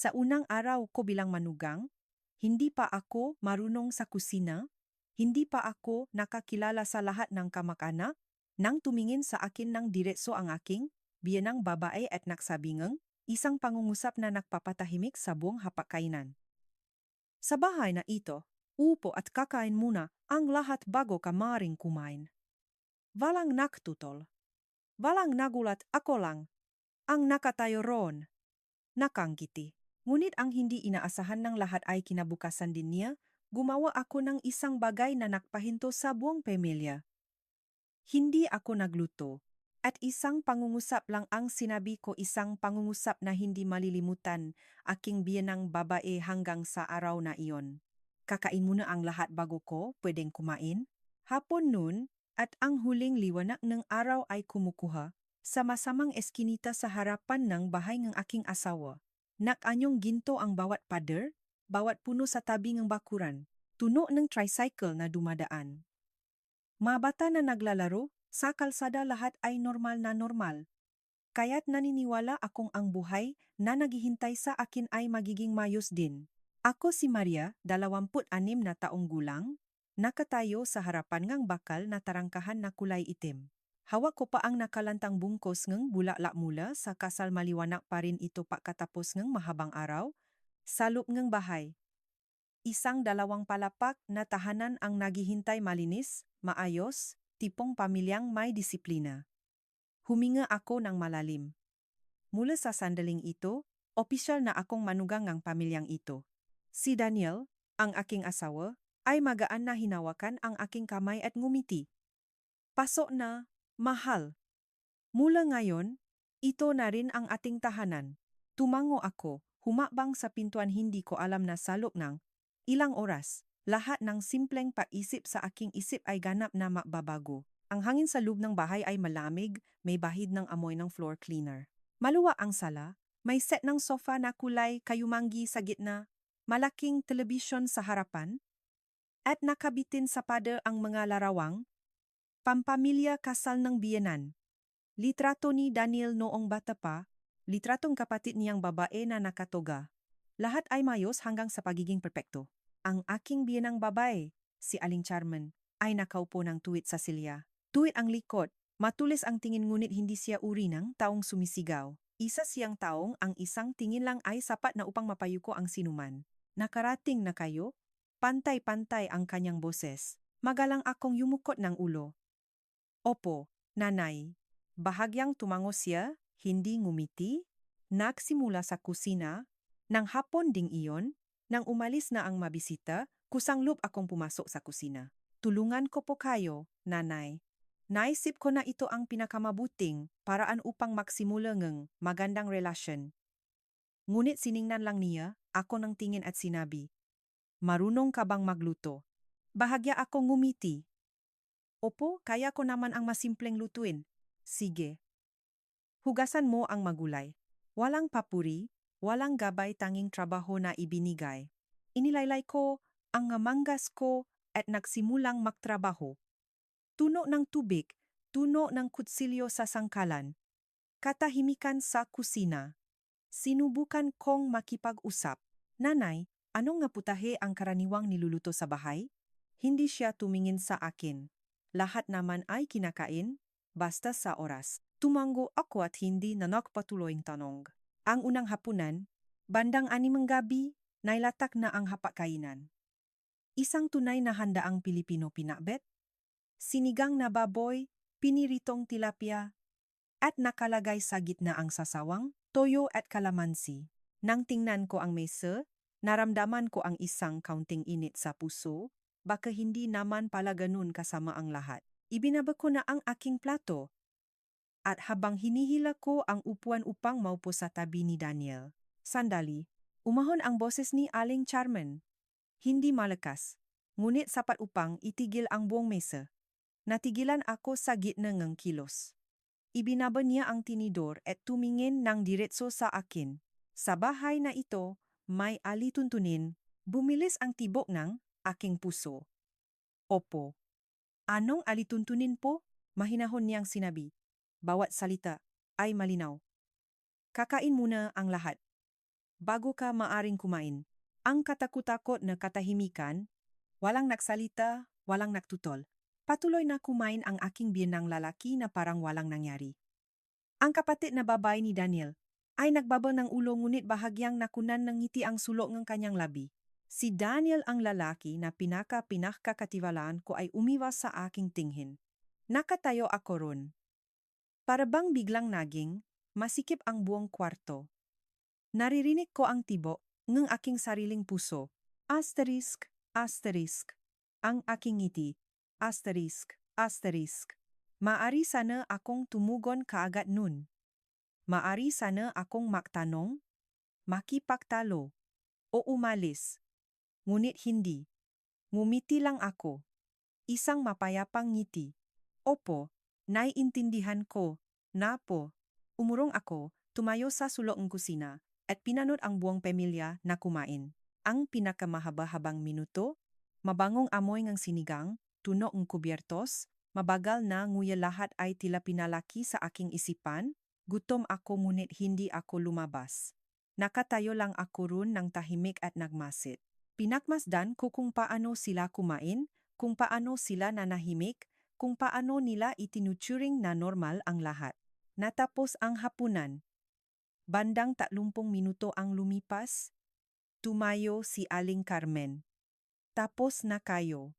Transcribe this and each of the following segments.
Sa unang araw ko bilang manugang, hindi pa ako marunong sa kusina, hindi pa ako nakakilala sa lahat ng kamag-anak, nang tumingin sa akin ng diretso ang aking biyenang babae at nagsabingang, isang pangungusap na nagpapatahimik sa buong hapagkainan. Sa bahay na ito, upo at kakain muna ang lahat bago ka maring kumain. Walang naktutol. Walang nagulat, ako lang ang nakatayo roon. Nakangiti. Ngunit ang hindi inaasahan ng lahat ay kinabukasan din niya, gumawa ako ng isang bagay na nakpahinto sa buong pamilya. Hindi ako nagluto. At isang pangungusap lang ang sinabi ko, isang pangungusap na hindi malilimutan aking biyenang babae hanggang sa araw na iyon. Kakain muna ang lahat bago ko pwedeng kumain. Hapon noon at ang huling liwanag ng araw ay kumukuha sa masamang eskinita sa harapan ng bahay ng aking asawa. Nakanyong ginto ang bawat pader, bawat puno sa tabi ng bakuran, tuno ng tricycle na dumadaan. Mga bata na naglalaro, sa kalsada lahat ay normal na normal. Kaya't naniniwala akong ang buhay na naghihintay sa akin ay magiging mayos din. Ako si Maria, 26 na taong gulang, nakatayo sa harapan ng bakal na tarangkahan na kulay itim. Hawak ko pa ang nakalantang bungkos ng bulaklak mula sa kasal, maliwanag pa rin ito pagkatapos ng mahabang araw. Sa loob ng bahay, isang 2 palapak na tahanan ang naghihintay, malinis, maayos, tipong pamilyang may disiplina. Huminga ako ng malalim. Mula sa sandaling ito, opisyal na akong manugang ng pamilyang ito. Si Daniel, ang aking asawa, ay magaan na hinawakan ang aking kamay at ngumiti. Pasok na, mahal. Mula ngayon, ito na rin ang ating tahanan. Tumango ako, humakbang sa pintuan, hindi ko alam na sa loob ng ilang oras, lahat ng simpleng pag-isip sa aking isip ay ganap na mababago. Ang hangin sa loob ng bahay ay malamig, may bahid ng amoy ng floor cleaner. Maluwag ang sala, may set ng sofa na kulay kayumanggi sa gitna, malaking telebisyon sa harapan, at nakabitin sa pader ang mga larawang pampamilya kasal ng biyenan. Litrato ni Daniel noong bata pa, litratong kapatid niyang babae na nakatoga. Lahat ay mayos hanggang sa pagiging perpekto. Ang aking biyenang babae, si Aling Charmen, ay nakaupo ng tuwid sa silya. Tuwid ang likod, matulis ang tingin, ngunit hindi siya uri ng taong sumisigaw. Isa siyang taong ang isang tingin lang ay sapat na upang mapayuko ang sinuman. Nakarating na kayo? Pantay-pantay ang kanyang boses. Magalang akong yumukot ng ulo. Opo, nanay. Bahagyang tumango siya, hindi ngumiti. Nagsimula sa kusina. Nang hapon ding iyon, nang umalis na ang mabisita, kusang-loob akong pumasok sa kusina. Tulungan ko po kayo, nanay. Naisip ko na ito ang pinakamabuting paraan upang magsimula ng magandang relasyon. Ngunit siningnan lang niya ako ng tingin at sinabi, "Marunong ka bang magluto?" Bahagya akong ngumiti. "Opo, kaya ko naman ang masimpleng lutuin." "Sige. Hugasan mo ang magulay. Walang papuri, walang gabay, tanging trabaho na ibinigay." Inilaylay ko ang manggas ko at nagsimulang magtrabaho. Tuno ng tubig, tuno ng kutsilyo sa sangkalan. Katahimikan sa kusina. Sinubukan kong makipag-usap. "Nanay, anong nga putahe ang karaniwang niluluto sa bahay?" Hindi siya tumingin sa akin. Lahat naman ay kinakain, basta sa oras. Tumango ako at hindi na nagpatuloy ang tanong. Ang unang hapunan, bandang 6 ng gabi, nailatak na ang hapagkainan. Isang tunay na handaang Pilipino pinakbet, sinigang na baboy, piniritong tilapia, at nakalagay sa gitna ang sasawang, toyo at kalamansi. Nang tingnan ko ang mesa, naramdaman ko ang isang kaunting init sa puso, baka hindi naman pala ganun kasama ang lahat. Ibinaba ko na ang aking plato. At habang hinihila ko ang upuan upang maupo sa tabi ni Daniel, sandali, umahon ang boses ni Aling Charmen. Hindi malakas, ngunit sapat upang itigil ang buong mesa. Natigilan ako sa gitna ng kilos. Ibinaba niya ang tinidor at tumingin ng diretso sa akin. Sa bahay na ito, may alituntunin, bumilis ang tibok ng aking puso. "Opo." "Anong alituntunin po?" Mahinahon niyang sinabi. Bawat salita ay malinaw. "Kakain muna ang lahat. bago ka maaring kumain. Ang katakot-takot na katahimikan, walang nagsalita, walang nagtutol. Patuloy na kumain ang aking biyenang lalaki na parang walang nangyari. Ang kapatid na babae ni Daniel ay nagbaba ng ulo ngunit bahagyang nakunan ng ngiti ang sulok ng kanyang labi. Si Daniel ang lalaki na pinakakatiwalaan ko ay umiwas sa aking tingin. Nakatayo ako ron. Para bang biglang naging, masikip ang buong kwarto. Naririnig ko ang tibo ng aking sariling puso. Asterisk, asterisk. Ang aking ngiti. Asterisk, asterisk. Maari sana akong tumugon kaagad nun. Maari sana akong magtanong, makipagtalo, o umalis. Ngunit hindi. Ngumiti lang ako. Isang mapayapang ngiti. Opo, naiintindihan ko. Napo. Umurong ako, tumayo sa sulok ng kusina, at pinanood ang buong pamilya na kumain. Ang pinakamahaba-habang minuto, mabangong amoy ng sinigang, tunog ng kubyertos, mabagal na nguya lahat ay tila pinalaki sa aking isipan, gutom ako ngunit hindi ako lumabas. Nakatayo lang ako roon ng tahimik at nagmasid. Pinakmasdan ko kung paano sila kumain, kung paano sila nanahimik, kung paano nila itinuturing na normal ang lahat. Natapos ang hapunan. Bandang 30 minuto ang lumipas, tumayo si Aling Carmen. Tapos na kayo.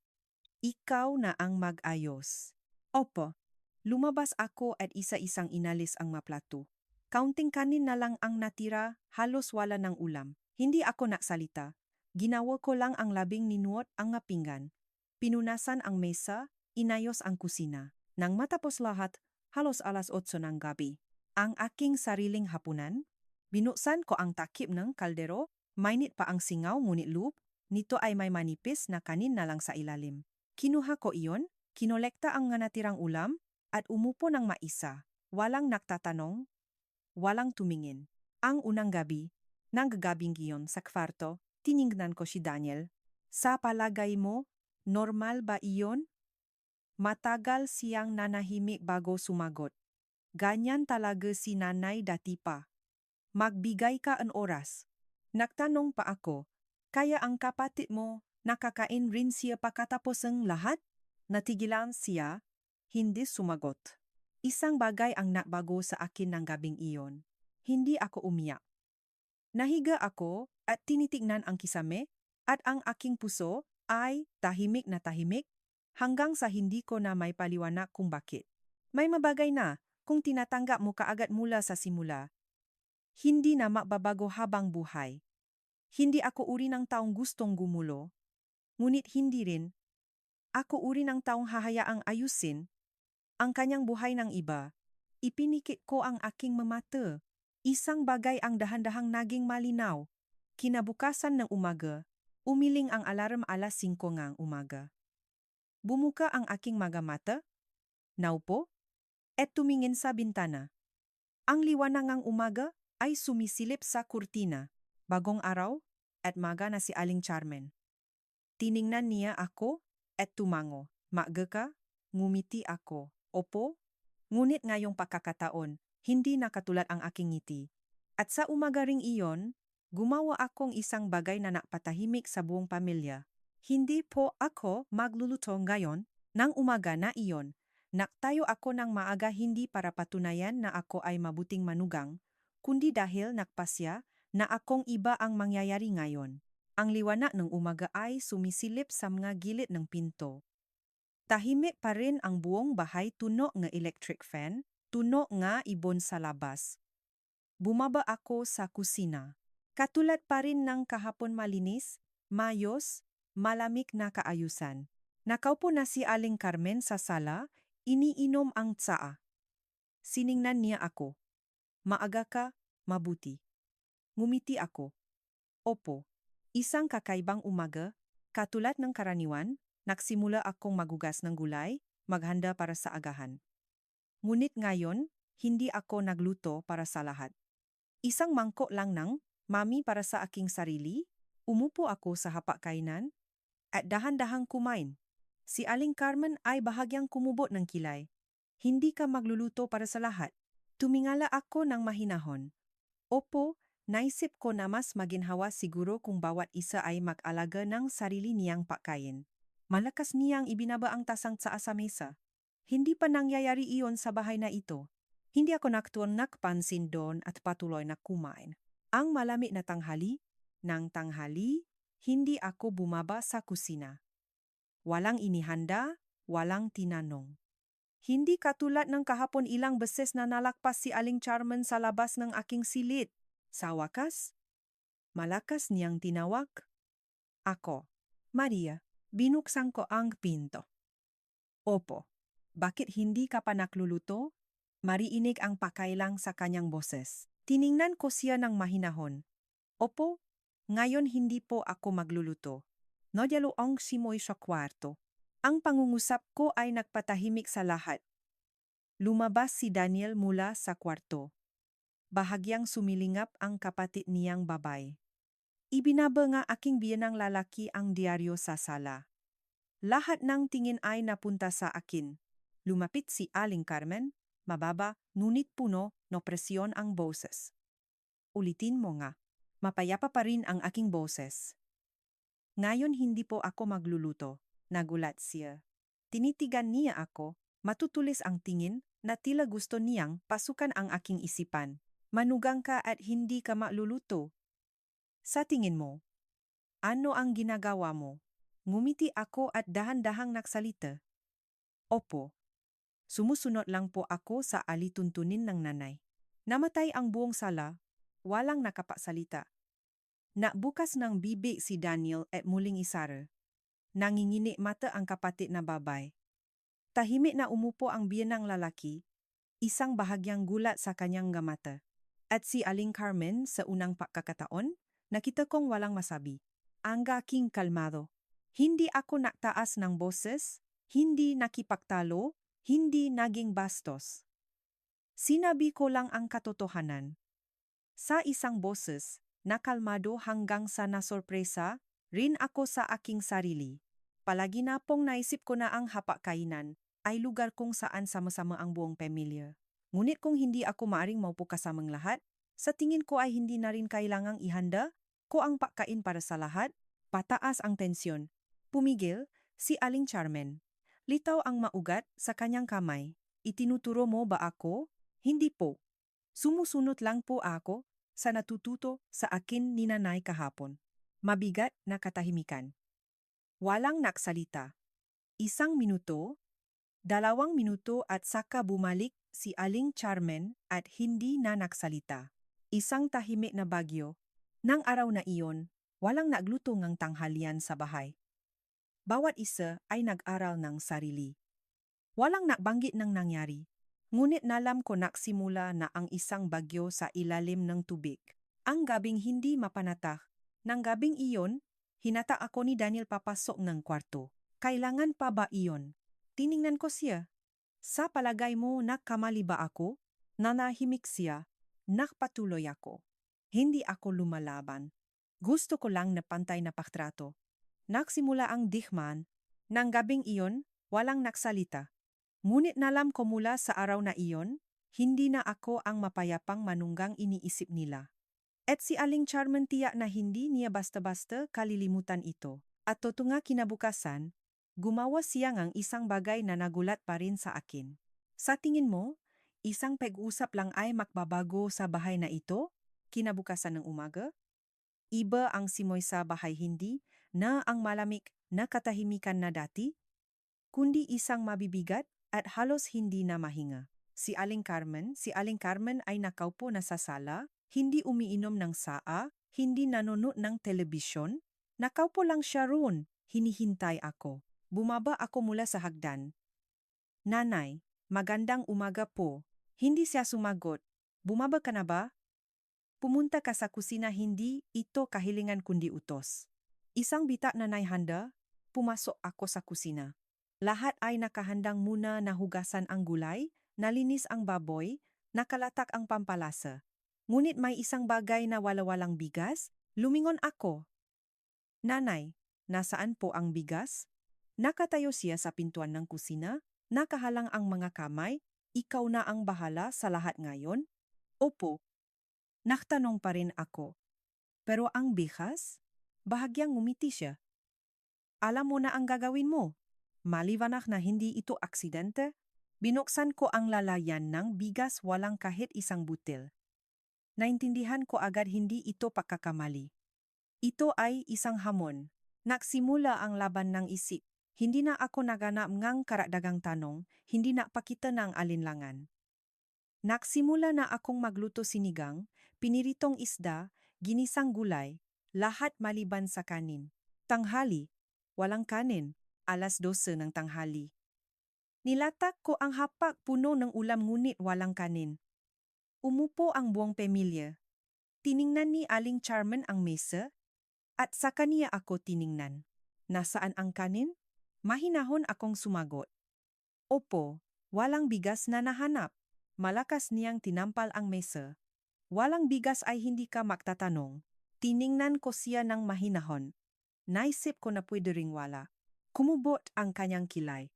Ikaw na ang mag-ayos. Opo, lumabas ako at isa-isang inalis ang maplato. Kaunting kanin na lang ang natira, halos wala ng ulam. Hindi ako nagsalita. Ginawa ko lang ang labing ninuot ang pinggan. Pinunasan ang mesa, inayos ang kusina. Nang matapos lahat, halos alas 8 ng gabi. Ang aking sariling hapunan, binuksan ko ang takip ng kaldero, mainit pa ang singaw ngunit loop, nito ay may manipis na kanin na lang sa ilalim. Kinuha ko iyon, kinolekta ang natirang ulam, at umupo ng maisa. Walang nagtatanong, walang tumingin. Ang unang gabi, nang gagabing iyon sa kwarto, tiningnan ko si Daniel. Sa palagay mo, normal ba iyon? Matagal siyang nanahimik bago sumagot. Ganyan talaga si nanay dati pa. Magbigay ka ang oras. Nagtanong pa ako, kaya ang kapatid mo, nakakain rin siya pagkatapos ng lahat? Natigilan siya, hindi sumagot. Isang bagay ang nagbago sa akin ng gabing iyon. Hindi ako umiyak. Nahiga ako at tinitignan ang kisame at ang aking puso ay tahimik na tahimik hanggang sa hindi ko na may paliwanag kung bakit. May mabagay na kung tinatanggap mo kaagad mula sa simula. Hindi na magbabago habang buhay. Hindi ako uri ng taong gustong gumulo, ngunit hindi rin ako uri ng taong hahayaang ayusin ang kanyang buhay ng iba. Ipinikit ko ang aking mamata. Isang bagay ang dahan-dahang naging malinaw. Kinabukasan ng umaga, umiling ang alarm alas 5 ng umaga. Bumuka ang aking mga mata, naupo, at tumingin sa bintana. Ang liwanag ng umaga ay sumisilip sa kurtina, bagong araw, at maga na si Aling Carmen. Tiningnan niya ako at tumango. Maaga ka? Ngumiti ako. Opo? Ngunit ngayong pagkakataon, hindi na katulad ang aking ngiti. At sa umaga ring iyon, gumawa akong isang bagay na nakpatahimik sa buong pamilya. Hindi po ako magluluto ngayon ng umaga na iyon. Naktayo ako ng maaga hindi para patunayan na ako ay mabuting manugang, kundi dahil nakpasya na akong iba ang mangyayari ngayon. Ang liwanag ng umaga ay sumisilip sa mga gilid ng pinto. Tahimik pa rin ang buong bahay, tunog ng electric fan, tunog nga ibon sa labas. Bumaba ako sa kusina. Katulad pa rin ng kahapon, malinis, mayos, malamig na kaayusan. Nakaupo na si Aling Carmen sa sala, iniinom ang tsaa. Siningnan niya ako. Maaga ka, mabuti. Ngumiti ako. Opo, isang kakaibang umaga, katulad ng karaniwan, nagsimula akong magugas ng gulay, maghanda para sa agahan. Ngunit ngayon, hindi ako nagluto para sa lahat. Isang mangkok lang ng mami para sa aking sarili, umupo ako sa hapagkainan, at dahan-dahang kumain. Si Aling Carmen ay bahagyang kumubot ng kilay. Hindi ka magluluto para sa lahat. Tumingala ako ng mahinahon. Opo, Naisip ko na mas maginhawa siguro kung bawat isa ay mag-alaga ng sarili niyang pagkain. Malakas niyang ibinaba ang tasang tsaa sa mesa. Hindi pa nangyayari iyon sa bahay na ito. Hindi ako nakpansin doon at patuloy na kumain. Ang malamig na tanghali, nang tanghali, hindi ako bumaba sa kusina. Walang inihanda, walang tinanong. Hindi katulad ng kahapon ilang beses na nalakpas si Aling Charman sa labas ng aking silid. Sa wakas, malakas niyang tinawag. Ako, Maria, binuksan ko ang pinto. Opo, bakit hindi ka pa nagluluto? Mariinig ang pakailang sa kanyang boses. Tiningnan ko siya ng mahinahon. Opo, ngayon hindi po ako magluluto. Nodyalo ang simoy sa kwarto. Ang pangungusap ko ay nagpatahimik sa lahat. Lumabas si Daniel mula sa kwarto. Bahagyang sumilingap ang kapatid niyang babay. Ibinaba nga aking biyanang lalaki ang diaryo sa sala. Lahat ng tingin ay napunta sa akin. Lumapit si Aling Carmen, mababa, ngunit puno, no presyon ang boses. Ulitin mo nga, mapayapa pa rin ang aking boses. Ngayon hindi po ako magluluto, nagulat siya. Tinitigan niya ako, matutulis ang tingin, na tila gusto niyang pasukan ang aking isipan. Manugang ka at hindi ka magluluto. Sa tingin mo, ano ang ginagawa mo? Ngumiti ako at dahan-dahang nagsalita. Opo. Sumusunod lang po ako sa alituntunin ng nanay. Namatay ang buong sala, walang nakapasalita. Nabukas ng bibig si Daniel at muling isara. Nangingini mata ang kapatid na babay. Tahimik na umupo ang biyanang lalaki, isang bahagyang gulat sa kanyang mata. At si Aling Carmen sa unang pagkakataon, nakita kong walang masabi. Ang aking kalmado. Hindi ako naktaas ng boses, hindi nakipagtalo, hindi naging bastos. Sinabi ko lang ang katotohanan. Sa isang boses, nakalmado hanggang sa nasorpresa, rin ako sa aking sarili. Palagi na pong naisip ko na ang hapagkainan ay lugar kung saan sama-sama ang buong pamilya. Ngunit kung hindi ako maaring maupo kasamang lahat, sa tingin ko ay hindi na rin kailangang ihanda ko ang pagkain para sa lahat. Pataas ang tensyon. Pumigil si Aling Charmen. Litaw ang maugat sa kanyang kamay. Itinuturo mo ba ako? Hindi po. Sumusunod lang po ako sa natututo sa akin ni nanay kahapon. Mabigat na katahimikan. Walang naksalita. 1 minuto, 2 minuto at saka bumalik si Aling Charmen at hindi na nagsalita. Isang tahimik na bagyo. Nang araw na iyon, walang nagluto ng tanghalian sa bahay. Bawat isa ay nag-aral ng sarili. Walang nakbanggit ng nangyari. Ngunit nalam ko naksimula na ang isang bagyo sa ilalim ng tubig. Ang gabing hindi mapanatak. Nang gabing iyon, hinata ako ni Daniel papasok ng kwarto. Kailangan pa ba iyon? Tiningnan ko siya. Sa palagay mo nagkamali ba ako? Nanahimik siya. Nakpatuloy ako. Hindi ako lumalaban. Gusto ko lang na pantay na pagtrato. Nagsimula ang dihman. Nang gabing iyon, walang nagsalita. Ngunit nalam ko mula sa araw na iyon, hindi na ako ang mapayapang manunggang iniisip nila. At si Aling Charman tiyak na hindi niya basta-basta kalilimutan ito. At totunga kinabukasan, gumawa siya ng isang bagay na nagulat pa rin sa akin. Sa tingin mo, isang pag-usap lang ay makbabago sa bahay na ito? Kinabukasan ng umaga? Iba ang simoy sa bahay hindi na ang malamig na katahimikan na dati, kundi isang mabibigat at halos hindi na mahinga. Si Aling Carmen ay nakaupo na sa sala, hindi umiinom ng saa, hindi nanonood ng telebisyon. Nakaupo lang siya roon, hinihintay ako. Bumaba ako mula sa hagdan. Nanay, magandang umaga po. Hindi siya sumagot. Bumaba ka na ba? Pumunta ka sa kusina, hindi ito kahilingan kundi utos. Isang bita na naihanda, pumasok ako sa kusina. Lahat ay nakahandang muna na hugasan ang gulay, nalinis ang baboy, nakalatak ang pampalasa. Ngunit may isang bagay na wala-walang bigas, lumingon ako. Nanay, nasaan po ang bigas? Nakatayo siya sa pintuan ng kusina, nakahalang ang mga kamay, ikaw na ang bahala sa lahat ngayon? Opo. Naktanong pa rin ako. Pero ang bihas? Bahagyang ngumiti siya. Alam mo na ang gagawin mo. Maliwanag na hindi ito aksidente, binuksan ko ang lalayan ng bigas walang kahit isang butil. Naintindihan ko agad hindi ito pagkakamali. Ito ay isang hamon. Nagsimula ang laban ng isip. Hindi na ako naganap ngang karagdagang tanong, hindi na pakita ng alinlangan. Nagsimula na akong magluto sinigang, piniritong isda, ginisang gulay, lahat maliban sa kanin. Tanghali, walang kanin, 12:00 ng tanghali. Nilatak ko ang hapak puno ng ulam ngunit walang kanin. Umupo ang buong pamilya. Tiningnan ni Aling Charmen ang mesa, at sa kaniya ako tiningnan. Nasaan ang kanin? Mahinahon akong sumagot. Opo, walang bigas na nahanap. Malakas niyang tinampal ang mesa. Walang bigas ay hindi ka magtatanong. Tiningnan ko siya ng mahinahon. Naisip ko na pwede ring wala. Kumubot ang kanyang kilay.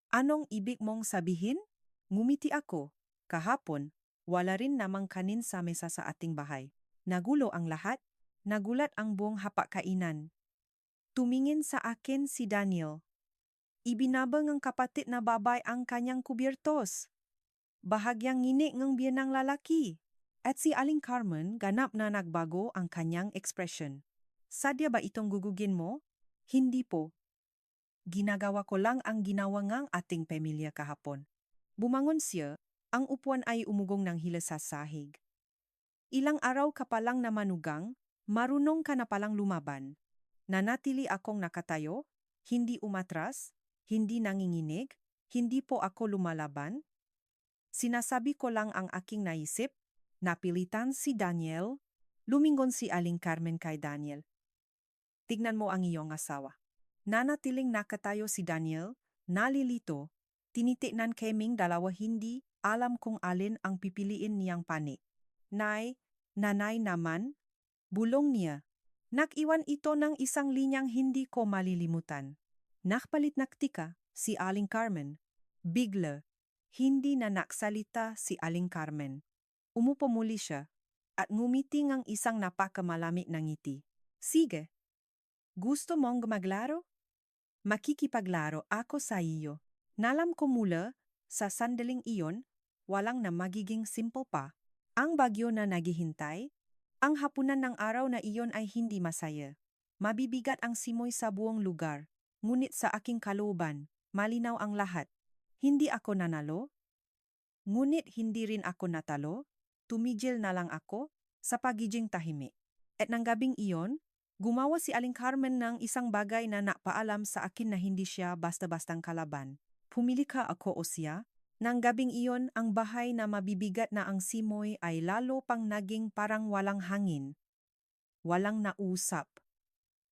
Anong ibig mong sabihin? Ngumiti ako. Kahapon, wala rin namang kanin sa mesa sa ating bahay. Nagulo ang lahat. Nagulat ang buong hapagkainan. Tumingin sa akin si Daniel. Ibinabang ng kapatid na babay ang kanyang kubiertos. Bahagyang ngini ng biyanang lalaki. At si Aling Carmen ganap na nagbago ang kanyang ekspresyon. Sadya ba itong gugugin mo? Hindi po. Ginagawa ko lang ang ginawa ngang ating pamilya kahapon. Bumangon siya, ang upuan ay umugong ng hila sa sahig. Ilang araw ka palang na manugang, marunong ka na palang lumaban. Nanatili akong nakatayo, hindi umatras, hindi nanginginig, hindi po ako lumalaban. Sinasabi ko lang ang aking naisip, napilitan si Daniel, lumingon si Aling Carmen kay Daniel. Tignan mo ang iyong asawa. Nanatiling nakatayo si Daniel, nalilito, tinitignan kaming dalawa hindi alam kung alin ang pipiliin niyang pani. Nanay naman, bulong niya. Nag-iwan ito ng isang linyang hindi ko malilimutan. Nakpalit naktika si Aling Carmen. Bigla, hindi na naksalita si Aling Carmen. Umupo muli siya at ngumiti ng isang napakamalamig na ngiti. Sige, gusto mong maglaro? Makikipaglaro ako sa iyo. Nalam ko mula sa sandaling iyon, walang na magiging simple pa. Ang bagyo na naghihintay, ang hapunan ng araw na iyon ay hindi masaya. Mabibigat ang simoy sa buong lugar, ngunit sa aking kalooban, malinaw ang lahat. Hindi ako nanalo, ngunit hindi rin ako natalo, tumigil na lang ako sa pagiging tahimik. At ng gabing iyon, gumawa si Aling Carmen ng isang bagay na napaalam sa akin na hindi siya basta-bastang kalaban. Pumili ka ako o siya. Nang gabing iyon, ang bahay na mabibigat na ang simoy ay lalo pang naging parang walang hangin. Walang nausap.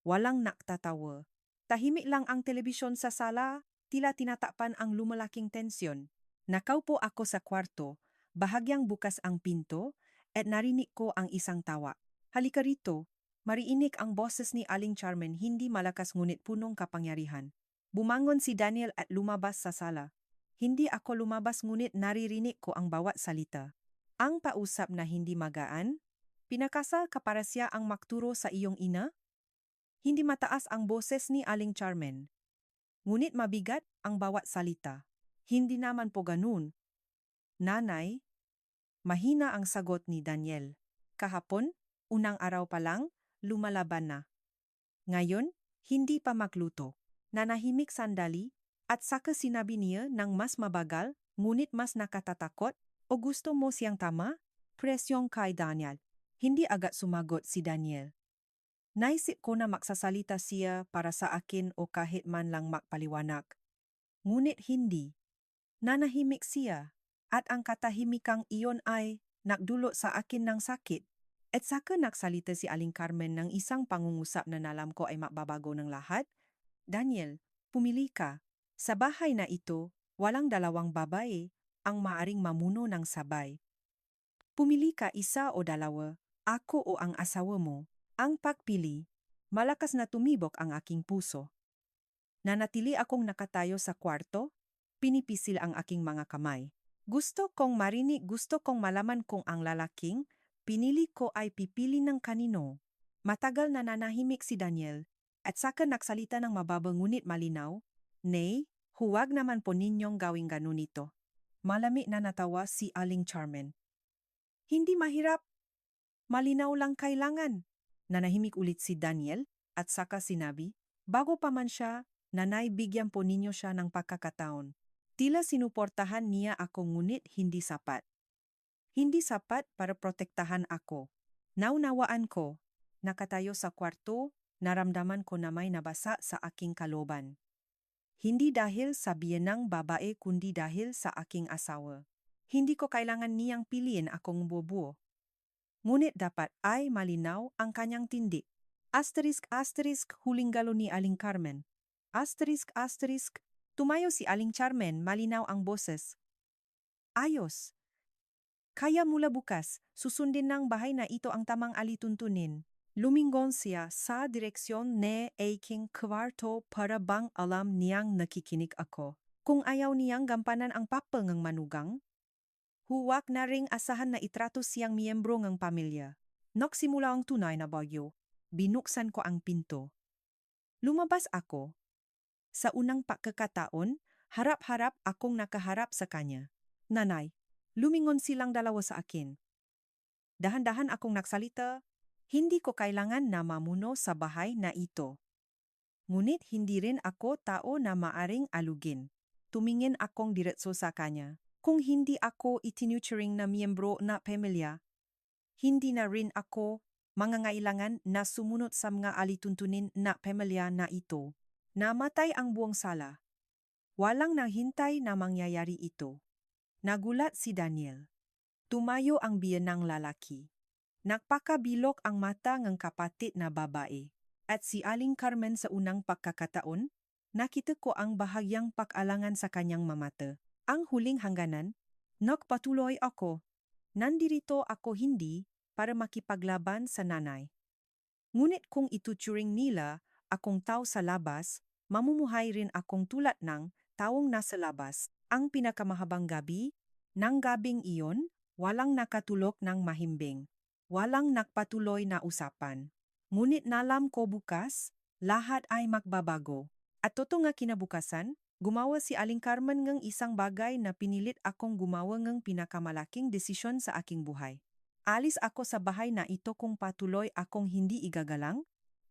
Walang naktatawa. Tahimik lang ang telebisyon sa sala, tila tinatakpan ang lumalaking tensyon. Nakaupo ako sa kwarto, bahagyang bukas ang pinto, at narinig ko ang isang tawa. Halika rito. Mariinig ang boses ni Aling Charmen hindi malakas ngunit punong kapangyarihan. Bumangon si Daniel at lumabas sa sala. Hindi ako lumabas ngunit naririnig ko ang bawat salita. Ang pausap na hindi magaan, pinakasal ka para siya ang magturo sa iyong ina? Hindi mataas ang boses ni Aling Charmen. Ngunit mabigat ang bawat salita. Hindi naman po ganun. Nanay, mahina ang sagot ni Daniel. Kahapon, unang araw pa lang, lumalaban na. Ngayon, hindi pa magluto. Nanahimik sandali, at saka sinabi niya ng mas mabagal, ngunit mas nakatatakot, o gusto mo siyang tama? Presyong kay Daniel. Hindi agad sumagot si Daniel. Naisip ko na magsasalita siya para sa akin o kahit man lang magpaliwanag. Ngunit hindi. Nanahimik siya, at ang katahimikang iyon ay nagdulot sa akin ng sakit. At saka nagsalita si Aling Carmen ng isang pangungusap na nalam ko ay magbabago ng lahat. Daniel, pumili ka. Sa bahay na ito, walang dalawang babae ang maaring mamuno ng sabay. Pumili ka isa o dalawa, ako o ang asawa mo. Ang pagpili, malakas na tumibok ang aking puso. Nanatili akong nakatayo sa kwarto, pinipisil ang aking mga kamay. Gusto kong marinig, gusto kong malaman kung ang lalaking pinili ko ay pipili ng kanino. Matagal na nanahimik si Daniel, at saka nagsalita ng mababang ngunit malinaw, "Nay, huwag naman po ninyong gawing ganun ito." Malami na natawa si Aling Carmen. Hindi mahirap. Malinaw lang kailangan. Nanahimik ulit si Daniel at saka sinabi, bago pa man siya, "Nanay, bigyan po ninyo siya ng pagkakataon." Tila sinuportahan niya ako ngunit hindi sapat. Hindi sapat para protektahan ako. Naunawaan ko. Nakatayo sa kwarto, naramdaman ko na may nabasa sa aking kaloban. Hindi dahil sa biyenang babae kundi dahil sa aking asawa. Hindi ko kailangan niyang piliin akong bobo. Ngunit dapat ay malinaw ang kanyang tindig. Asterisk asterisk huling galo ni Aling Carmen. Asterisk asterisk, tumayo si Aling Carmen, malinaw ang boses. Ayos. Kaya mula bukas, susundin ng bahay na ito ang tamang alituntunin. Lumingon siya sa direksyon ni aking kwarto para bang alam niyang nakikinig ako. Kung ayaw niyang gampanan ang papel ng manugang, huwag na ring asahan na itrato siyang miyembro ng pamilya. Nagsimula ang tunay na bagyo. Binuksan ko ang pinto. Lumabas ako. Sa unang pagkakataon, harap-harap akong nakaharap sa kanya. Nanay, lumingon silang dalawa sa akin. Dahan-dahan akong nagsalita, hindi ko kailangan na mamuno sa bahay na ito. Ngunit hindi rin ako tao na maaring alugin. Tumingin akong diretso sa kanya. Kung hindi ako itinuturing na miyembro na pamilya, hindi na rin ako mangangailangan na sumunod sa mga alituntunin na pamilya na ito. Namatay ang buong sala. Walang naghintay na mangyayari ito. Nagulat si Daniel. Tumayo ang biyenang lalaki. Nagpakabilok ang mata ng kapatid na babae. At si Aling Carmen sa unang pagkakataon, nakita ko ang bahagyang pag-alangan sa kanyang mamata. Ang huling hangganan, nagpatuloy ako. Nandirito ako hindi para makipaglaban sa nanay. Ngunit kung ituturing nila akong tao sa labas, mamumuhay rin akong tulad ng taong nasa labas. Ang pinakamahabang gabi, ng gabing iyon, walang nakatulog ng mahimbing. Walang nagpatuloy na usapan. Ngunit nalam ko bukas, lahat ay magbabago. At totoo nga kinabukasan, gumawa si Aling Carmen ng isang bagay na pinilit akong gumawa ng pinakamalaking desisyon sa aking buhay. Alis ako sa bahay na ito kung patuloy akong hindi igagalang.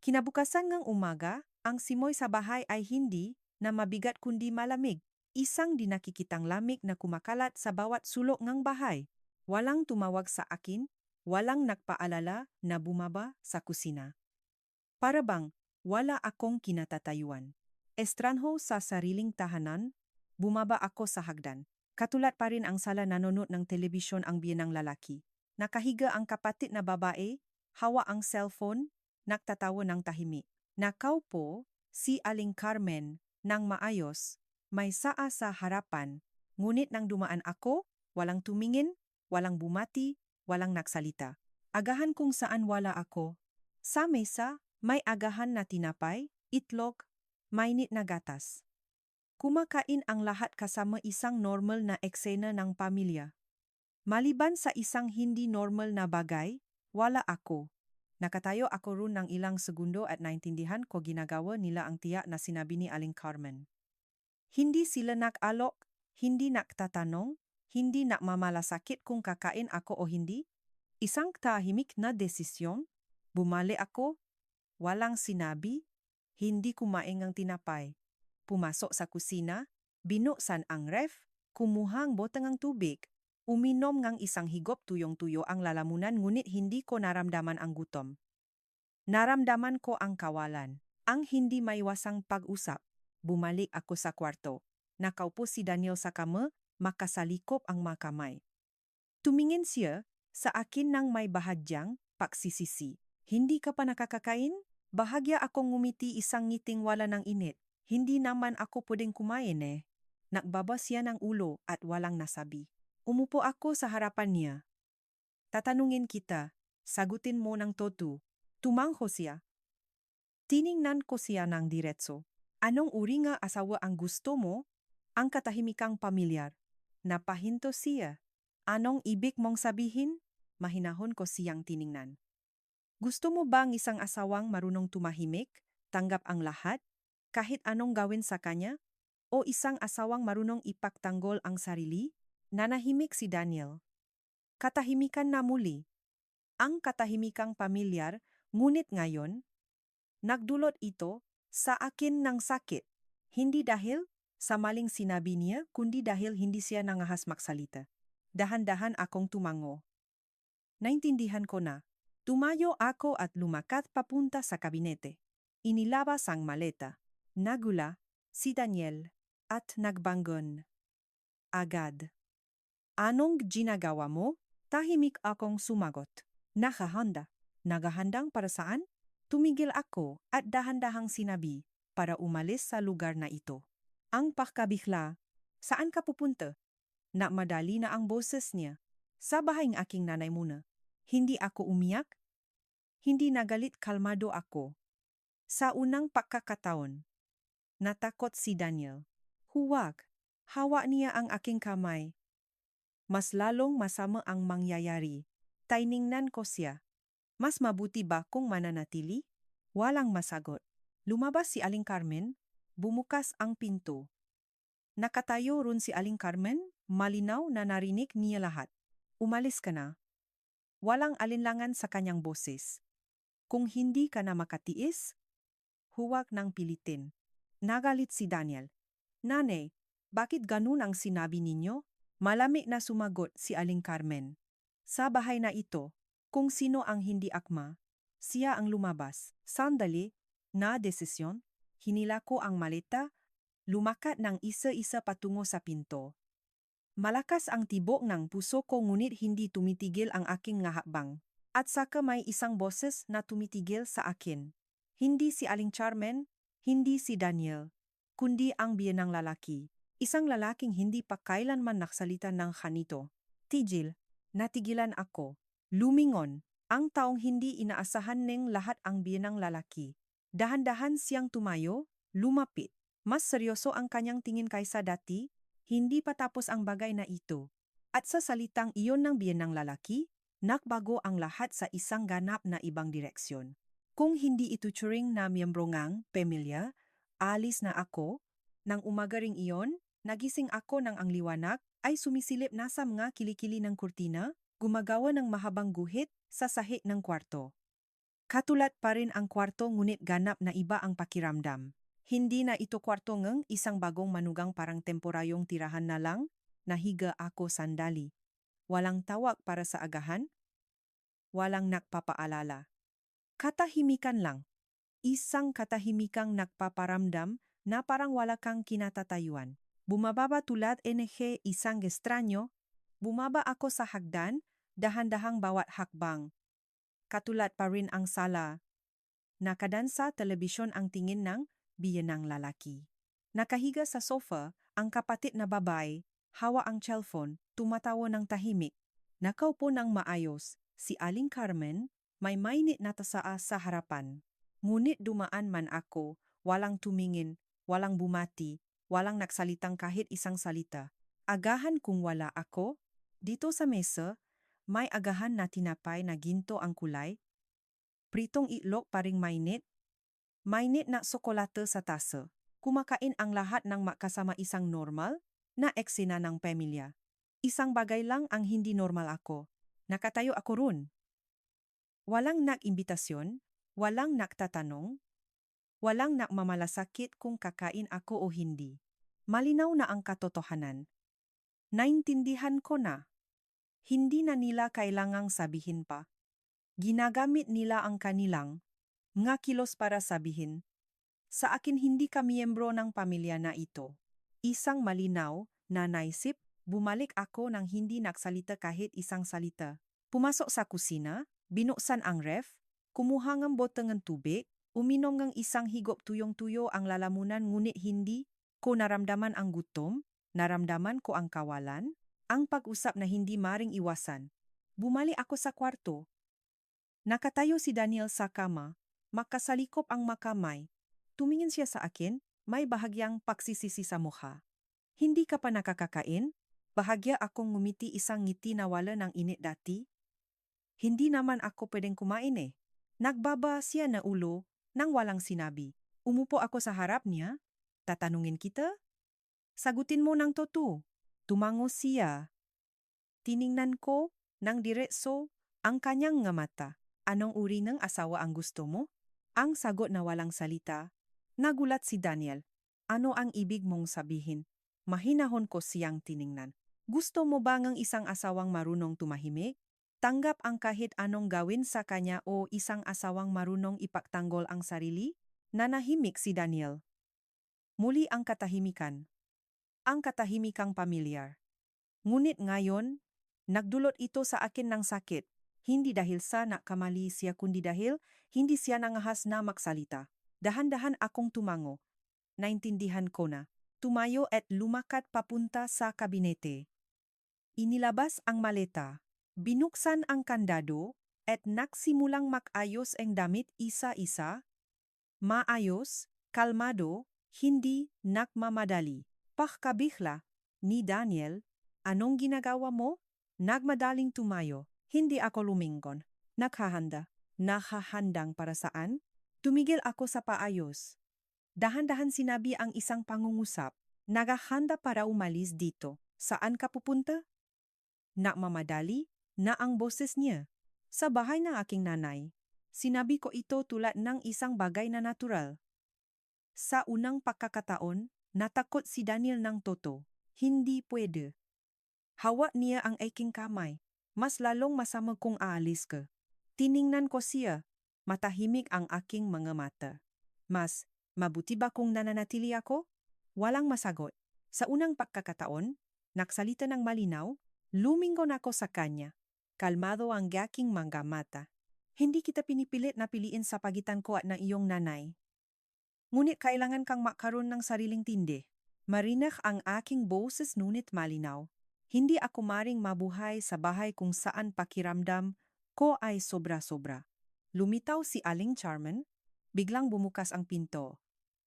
Kinabukasan ng umaga, ang simoy sa bahay ay hindi na mabigat kundi malamig. Isang dinakikitang lamig na kumakalat sa bawat sulok ng bahay. Walang tumawag sa akin, walang nagpaalala na bumaba sa kusina. Para bang wala akong kinatatayuan. Estranho sa sariling tahanan, bumaba ako sa hagdan. Katulad pa rin ang sala nanonood ng telebisyon ang biyenang lalaki. Nakahiga ang kapatid na babae, hawa ang cellphone, nagtatawa ng tahimik. Nakaupo si Aling Carmen nang maayos, may saa sa harapan, ngunit nang dumaan ako, walang tumingin, walang bumati, walang nagsalita. Agahan kung saan wala ako. Sa mesa, may agahan na tinapay, itlog, mainit na gatas. Kumakain ang lahat kasama isang normal na eksena ng pamilya. Maliban sa isang hindi normal na bagay, wala ako. Nakatayo ako roon ng ilang segundo at naintindihan ko ginagawa nila ang tiyak na sinabi ni Aling Carmen. Hindi sila nag-alok, hindi nagtatanong, hindi nakmamalasakit kung kakain ako o hindi. Isang tahimik na desisyon, bumali ako, walang sinabi, hindi kumain ng tinapay. Pumasok sa kusina, binuksan ang ref, kumuhang botang ng tubig, uminom ng isang higop tuyong-tuyo ang lalamunan ngunit hindi ko naramdaman ang gutom. Naramdaman ko ang kawalan, ang hindi maiwasang pag-usap. Bumalik ako sa kwarto. Nakaupo si Daniel sa kama, makasalikop ang mga kamay. Tumingin siya sa akin ng may bahagyang pagsisisi. Hindi ka pa nakakakain? Bahagya akong ngumiti, isang ngiting wala ng init. Hindi naman ako pwedeng kumain eh. Nagbaba siya ng ulo at walang nasabi. Umupo ako sa harapan niya. Tatanungin kita, sagutin mo ng todo. Tumangho siya. Tiningnan ko siya ng diretso. Anong uri nga asawa ang gusto mo? Ang katahimikang pamilyar. Napahinto siya. Anong ibig mong sabihin? mahinahon ko siyang tiningnan. Gusto mo bang isang asawang marunong tumahimik, tanggap ang lahat, kahit anong gawin sa kanya? O isang asawang marunong ipagtanggol ang sarili? Nanahimik si Daniel. Katahimikan na muli. Ang katahimikang pamilyar, ngunit ngayon, nagdulot ito sa akin ng sakit. Hindi dahil sa maling sinabi niya, kundi dahil hindi siya nangahas magsalita. Dahan-dahan akong tumango. Naintindihan ko na. Tumayo ako at lumakad papunta sa kabinete. Inilabas ang maleta. Nagula si Daniel at nagbangon. Agad. Anong ginagawa mo? Tahimik akong sumagot. Nakahanda. Nagahandang para saan? Tumigil ako at dahan-dahang sinabi para umalis sa lugar na ito. Ang pakabigla, saan ka pupunta? Madali na ang boses niya. Sa bahay ng aking nanay muna. Hindi ako umiyak. Hindi nagalit, kalmado ako. Sa unang pagkakataon, natakot si Daniel. Huwag. Hawa niya ang aking kamay. Mas lalong masama ang mangyayari. Tiningnan ko siya. Mas mabuti ba kung mananatili? Walang masagot. Lumabas si Aling Carmen. Bumukas ang pinto. Nakatayo ron si Aling Carmen. Malinaw na narinig niya lahat. Umalis ka na. Walang alinlangan sa kanyang boses. Kung hindi ka na makatiis, huwag nang pilitin. Nagalit si Daniel. Nanay, bakit ganun ang sinabi ninyo? Malamig na sumagot si Aling Carmen. Sa bahay na ito, kung sino ang hindi akma, siya ang lumabas. Sandali, na desisyon, hinila ko ang maleta, lumakat ng isa-isa patungo sa pinto. Malakas ang tibok ng puso ko ngunit hindi tumitigil ang aking ngahakbang. At saka may isang boses na tumitigil sa akin. Hindi si Aling Carmen, hindi si Daniel, kundi ang biyenang lalaki. Isang lalaking hindi pa kailanman naksalita ng kanito. Tigil, natigilan ako. Lumingon, ang taong hindi inaasahan ng lahat ang biyenang lalaki. Dahan-dahan siyang tumayo, lumapit. Mas seryoso ang kanyang tingin kaysa dati. Hindi pa tapos ang bagay na ito. At sa salitang iyon ng biyenang lalaki, nakbago ang lahat sa isang ganap na ibang direksyon. Kung hindi ito turing na miyembro ngang pamilya, alis na ako. Nang umagaring iyon, nagising ako ng ang liwanag ay sumisilip na sa mga kilikili ng kurtina, gumagawa ng mahabang guhit sa sahig ng kwarto. Katulad pa rin ang kwarto ngunit ganap na iba ang pakiramdam. Hindi na ito kwarto ngang isang bagong manugang parang temporaryong tirahan na lang, nahiga ako sandali. Walang tawag para sa agahan, walang nagpapaalala. Katahimikan lang. Isang katahimikang nagpaparamdam na parang wala kang kinatatayuan. Bumababa tulad NG isang estranyo, bumaba ako sa hagdan, dahan-dahang bawat hakbang. Katulad pa rin ang sala. Nakadansa telebisyon ang tingin ng biyenang lalaki. Nakahiga sa sofa, ang kapatid na babae, hawa ang cellphone, tumatawa ng tahimik. Nakaupo ng maayos, si Aling Carmen, may mainit na tasaa sa harapan. Ngunit dumaan man ako, walang tumingin, walang bumati, walang nagsalitang kahit isang salita. Agahan kung wala ako, dito sa mesa, may agahan na tinapay na ginto ang kulay, pritong itlog paring mainit na tsokolate sa tasa. Kumakain ang lahat ng makasama isang normal na eksena ng pamilya. Isang bagay lang ang hindi normal ako. Nakatayo ako run. Walang nag-imbitasyon, walang nagtatanong, walang nagmamalasakit kung kakain ako o hindi. Malinaw na ang katotohanan. Naintindihan ko na. Hindi na nila kailangang sabihin pa. Ginagamit nila ang kanilang mga kilos para sabihin, sa akin hindi ka miyembro ng pamilya na ito. Isang malinaw na naisip, bumalik ako nang hindi nagsalita kahit isang salita. Pumasok sa kusina, binuksan ang ref, kumuha ng boteng ng tubig, uminom ng isang higop tuyong-tuyo ang lalamunan ngunit hindi ko naramdaman ang gutom, naramdaman ko ang kawalan, ang pag-usap na hindi maring iwasan. Bumalik ako sa kwarto. Nakatayo si Daniel sa kama, makasalikop ang makamay. Tumingin siya sa akin, may bahagyang pagsisisi sa mukha. Hindi ka pa nakakakain? Bahagya akong ngumiti, isang ngiti na wala ng init dati. Hindi naman ako pwedeng kumain eh. Nagbaba siya na ulo nang walang sinabi. Umupo ako sa harap niya. Tatanungin kita? Sagutin mo ng totoo. Tumango siya. Tiningnan ko ng diretso ang kanyang nga mata. Anong uri ng asawa ang gusto mo? Ang sagot na walang salita. Nagulat si Daniel. Ano ang ibig mong sabihin? Mahinahon ko siyang tiningnan. Gusto mo ba ng isang asawang marunong tumahimik? Tanggap ang kahit anong gawin sa kanya o isang asawang marunong ipagtanggol ang sarili? Nanahimik si Daniel. Muli ang katahimikan. Ang katahimikang pamilyar. Ngunit ngayon, nagdulot ito sa akin ng sakit. Hindi dahil sa nakamali siya kundi dahil hindi siya nangahas na magsalita. Dahan-dahan akong tumango. Naintindihan ko na. Tumayo at lumakad papunta sa kabinete. Inilabas ang maleta. Binuksan ang kandado at nagsimulang makayos ang damit isa-isa. Maayos, kalmado, hindi nagmamadali. Pagkabigla ni Daniel, anong ginagawa mo? Nagmadaling tumayo. Hindi ako lumingon. Naghahanda. Nakahandang para saan? Tumigil ako sa paayos. Dahan-dahan sinabi ang isang pangungusap. Naghahanda para umalis dito. Saan ka pupunta? Nagmamadali na ang boses niya. Sa bahay ng aking nanay. Sinabi ko ito tulad ng isang bagay na natural. Sa unang pagkakataon, natakot si Daniel ng toto. Hindi pwede. Hawak niya ang aking kamay. Mas lalong masama kung aalis ka. Tiningnan ko siya. Matahimik ang aking mga mata. Mas, mabuti ba kung nananatili ako? Walang masagot. Sa unang pagkakataon, nagsalita ng malinaw, lumingon ako sa kanya. Kalmado ang aking mga mata. Hindi kita pinipilit na piliin sa pagitan ko at ng iyong nanay. Ngunit kailangan kang makaroon ng sariling tindi. Marinig ang aking boses ngunit malinaw. Hindi ako maring mabuhay sa bahay kung saan pakiramdam ko ay sobra-sobra. Lumitaw si Aling Charman. Biglang bumukas ang pinto.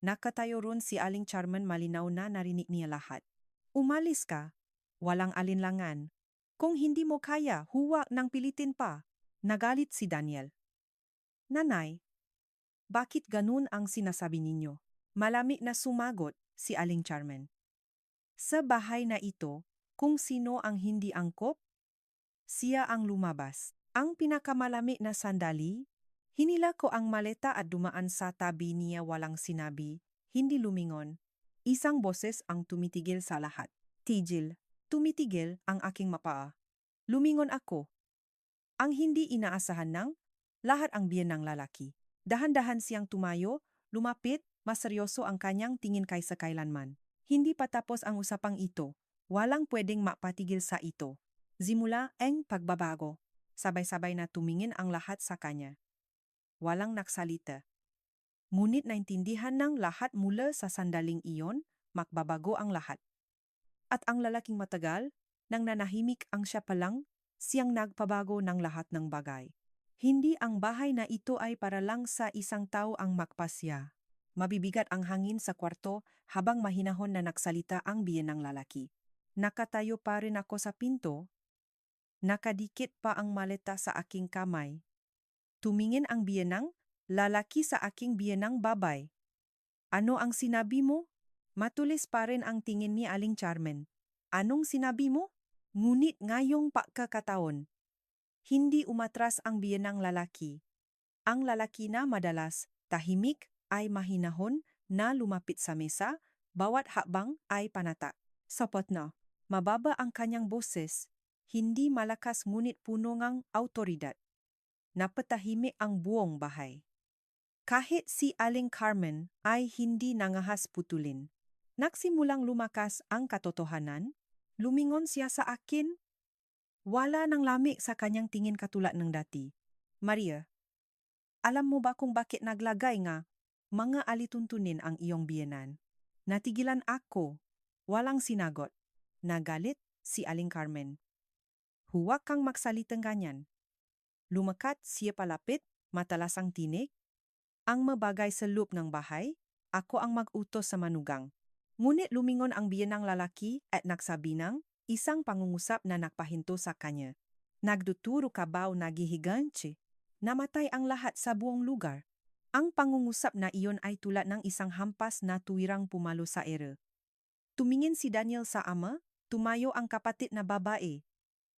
Nakatayo ron si Aling Charman, malinaw na narinig niya lahat. Umalis ka. Walang alinlangan. Kung hindi mo kaya, huwag nang pilitin pa. Nagalit si Daniel. Nanay, bakit ganun ang sinasabi ninyo? Malamig na sumagot si Aling Charman. Sa bahay na ito, kung sino ang hindi angkop, siya ang lumabas. Ang pinakamalamig na sandali, hinila ko ang maleta at dumaan sa tabi niya walang sinabi, hindi lumingon. Isang boses ang tumitigil sa lahat. Tigil, tumitigil ang aking mapaa. Lumingon ako. Ang hindi inaasahan ng lahat ang biyen ng lalaki. Dahan-dahan siyang tumayo, lumapit, mas seryoso ang kanyang tingin kaysa kailanman. Hindi pa tapos ang usapang ito. Walang pwedeng mapatigil sa ito. Simula ang pagbabago. Sabay-sabay na tumingin ang lahat sa kanya. Walang nagsalita. Ngunit naintindihan ng lahat mula sa sandaling iyon, magbabago ang lahat. At ang lalaking matagal, nang nanahimik ang siya palang, siyang nagpabago ng lahat ng bagay. Hindi ang bahay na ito ay para lang sa isang tao ang magpasya. Mabibigat ang hangin sa kwarto habang mahinahon na nagsalita ang biyen ng lalaki. Nakatayo pa rin ako sa pinto. Nakadikit pa ang maleta sa aking kamay. Tumingin ang biyenang lalaki sa aking biyenang babay. Ano ang sinabi mo? Matulis pa rin ang tingin ni Aling Charman. Anong sinabi mo? Ngunit ngayong pagkakataon, hindi umatras ang biyenang lalaki. Ang lalaki na madalas tahimik ay mahinahon na lumapit sa mesa, bawat hakbang ay panata. Sapat na. Mababa ang kanyang boses, hindi malakas ngunit puno ng autoridad. Napatahimik ang buong bahay. Kahit si Aling Carmen ay hindi nangahas putulin. Nagsimulang lumakas ang katotohanan, lumingon siya sa akin. Wala nang lamig sa kanyang tingin katulad ng dati. Maria, alam mo ba kung bakit naglagay nga mga alituntunin ang iyong biyenan? Natigilan ako. Walang sinagot. Nagalit si Aling Carmen. Huwag kang magsalitang ganyan. Lumakat siya palapit, matalasang tinig. Ang mabagay sa loob ng bahay, ako ang mag-utos sa manugang. Ngunit lumingon ang biyenang lalaki at nagsabi ng isang pangungusap na nagpahinto sa kanya. Nagduturo kabaw na gihigante. Namatay ang lahat sa buong lugar. Ang pangungusap na iyon ay tulad ng isang hampas na tuwirang pumalo sa ere. Tumingin si Daniel sa ama, tumayo ang kapatid na babae.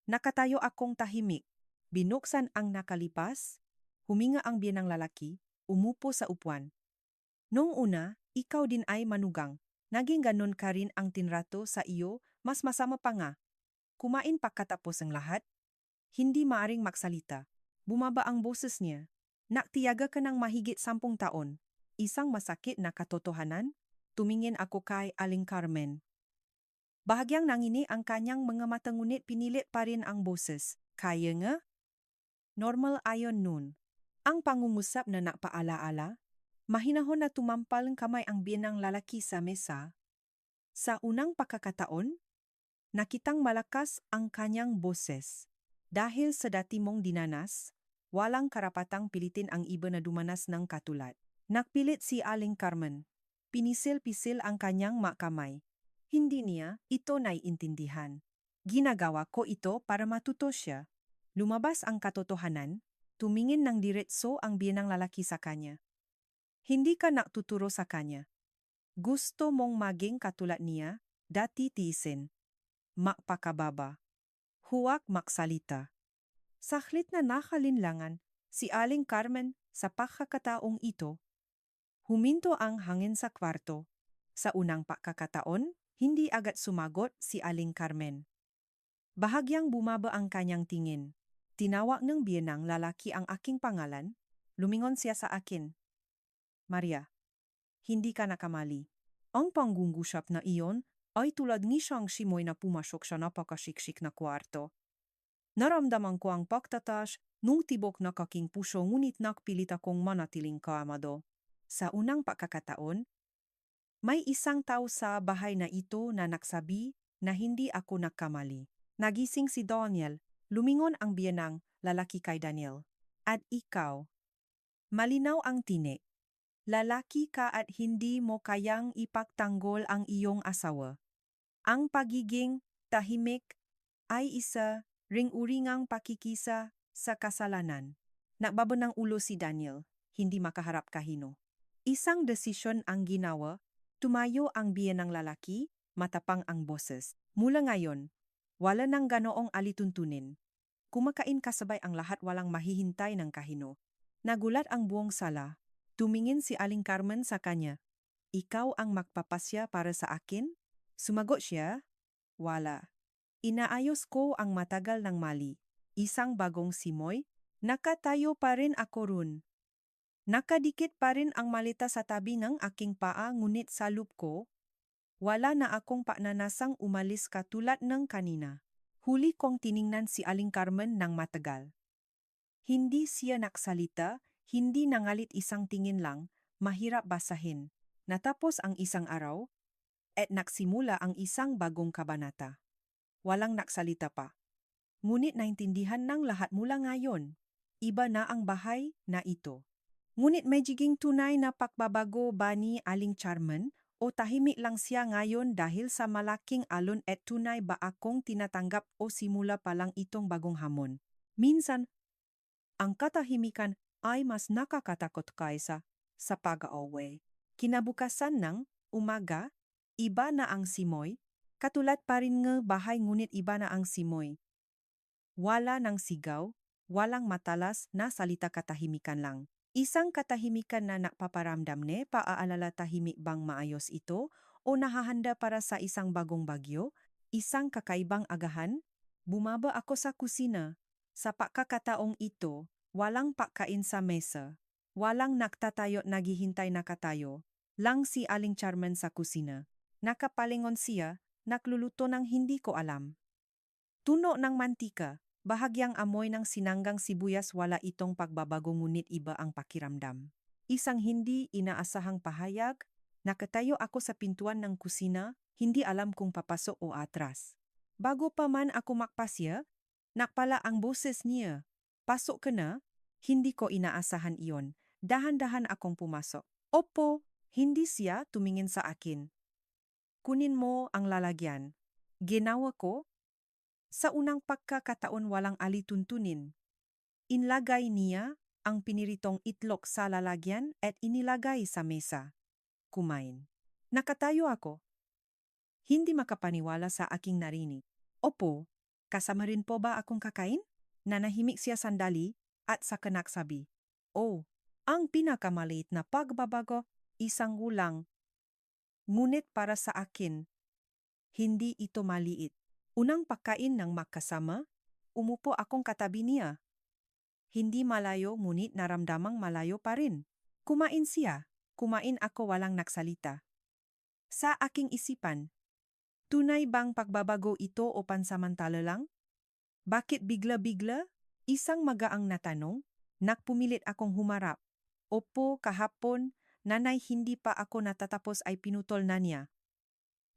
Nakatayo akong tahimik. Binuksan ang nakalipas. Huminga ang biyenang lalaki, umupo sa upuan. Noong una, ikaw din ay manugang. Naging ganon ka rin ang tinrato sa iyo, mas masama pa nga. Kumain pagkatapos ang lahat. Hindi maaring magsalita. Bumaba ang boses niya. Naktiyaga ka ng mahigit 10 taon. Isang masakit na katotohanan. Tumingin ako kay Aling Carmen. Bahagyang nangini ang kanyang mga mata ngunit pinilit pa rin ang boses. Kaya nga? Normal ayon nun. Ang pangungusap na napaalaala. Mahinahon na tumampal kamay ang biyenang lalaki sa mesa. Sa unang pagkakataon, nakitang malakas ang kanyang boses. Dahil sa dati mong dinanas, walang karapatang pilitin ang iba na dumanas ng katulad. Nakpilit si Aling Carmen. Pinisil-pisil ang kanyang makamay. Hindi niya ito naiintindihan. Ginagawa ko ito para matuto siya. Lumabas ang katotohanan, tumingin ng diretso ang biyenang lalaki sa kanya. Hindi ka nakuturo sa kanya. Gusto mong maging katulad niya, dati tiisin. Makpakababa. Huwag maksalita. Saklit na nakalinlangan si Aling Carmen sa pagkakataong ito. Huminto ang hangin sa kwarto. Sa unang pagkakataon, hindi agad sumagot si Aling Carmen. Bahagyang bumaba ang kanyang tingin. Tinawag ng biyenang lalaki ang aking pangalan. Lumingon siya sa akin. Maria, hindi ka nakamali. Ang panggungusap na iyon ay tulad ni siyang simoy na pumasok sa napakasiksik na kwarto. Naramdaman ko ang pagtatas nung tibok na kaking puso ngunit nakpilit akong manatiling kalmado. Sa unang pagkakataon, may isang tao sa bahay na ito na nagsabi na hindi ako nagkamali. Nagising si Daniel, lumingon ang biyenang lalaki kay Daniel. At ikaw, malinaw ang tinik. Lalaki ka at hindi mo kayang ipagtanggol ang iyong asawa. Ang pagiging tahimik ay isa ring-uringang pakikisa sa kasalanan. Nagbaba ng ulo si Daniel, hindi makaharap kahino. Isang desisyon ang ginawa, tumayo ang biyenang lalaki, matapang ang boses. Mula ngayon, wala nang ganoong alituntunin. Kumakain kasabay ang lahat walang mahihintay ng kahino. Nagulat ang buong sala. Tumingin si Aling Carmen sa kanya. Ikaw ang magpapasya para sa akin? Sumagot siya, wala. Inaayos ko ang matagal ng mali. Isang bagong simoy, nakatayo pa rin ako run. Nakadikit pa rin ang malita sa tabi ng aking paa ngunit sa loob ko, wala na akong pagnanasang umalis katulad ng kanina. Huli kong tiningnan si Aling Carmen ng matagal. Hindi siya naksalita, hindi nangalit isang tingin lang, mahirap basahin. Natapos ang isang araw, at nagsimula ang isang bagong kabanata. Walang naksalita pa. Ngunit naintindihan ng lahat mula ngayon. Iba na ang bahay na ito. Ngunit may jiging tunay na pagbabago ba ni Aling Carmen o tahimik lang siya ngayon dahil sa malaking alon at tunay ba akong tinatanggap o simula pa lang itong bagong hamon? Minsan, ang katahimikan ay mas nakakatakot kaysa sa pag-away. Kinabukasan ng umaga, iba na ang simoy, katulad pa rin ng bahay ngunit iba na ang simoy. Wala ng sigaw, walang matalas na salita katahimikan lang. Isang katahimikan na napaparamdam ne paaalala tahimik bang maayos ito o nahahanda para sa isang bagong bagyo, isang kakaibang agahan. Bumaba ako sa kusina. Sa pagkakataong ito, walang pagkain sa mesa. Walang nagtatayo naghihintay na katayo. Lang si Aling Carmen sa kusina. Nakapalingon siya, nagluluto ng hindi ko alam. Tuno ng mantika, bahagyang amoy ng sinanggang sibuyas wala itong pagbabago ngunit iba ang pakiramdam. Isang hindi inaasahang pahayag, nakatayo ako sa pintuan ng kusina, hindi alam kung papasok o atras. Bago pa man ako makpasya, nakpala ang boses niya. Pasok ka na? Hindi ko inaasahan iyon. Dahan-dahan akong pumasok. Opo, hindi siya tumingin sa akin. Kunin mo ang lalagyan. Ginawa ko. Sa unang pagkakataon walang alituntunin. Inlagay niya ang piniritong itlog sa lalagyan at inilagay sa mesa. Kumain. Nakatayo ako. Hindi makapaniwala sa aking narinig. Opo, kasama rin po ba akong kakain? Nanahimik siya sandali at saka nagsabi, "Oh, ang pinakamaliit na pagbabago, isang ulang. Ngunit para sa akin, hindi ito maliit. Unang pagkain ng magkasama, umupo akong katabi niya. Hindi malayo ngunit naramdamang malayo pa rin. Kumain siya, kumain ako walang nagsalita. Sa aking isipan, tunay bang pagbabago ito o pansamantala lang? Bakit bigla-bigla? Isang magaang na tanong, nagpumilit akong humarap. Opo, kahapon, nanay hindi pa ako natatapos ay pinutol na niya.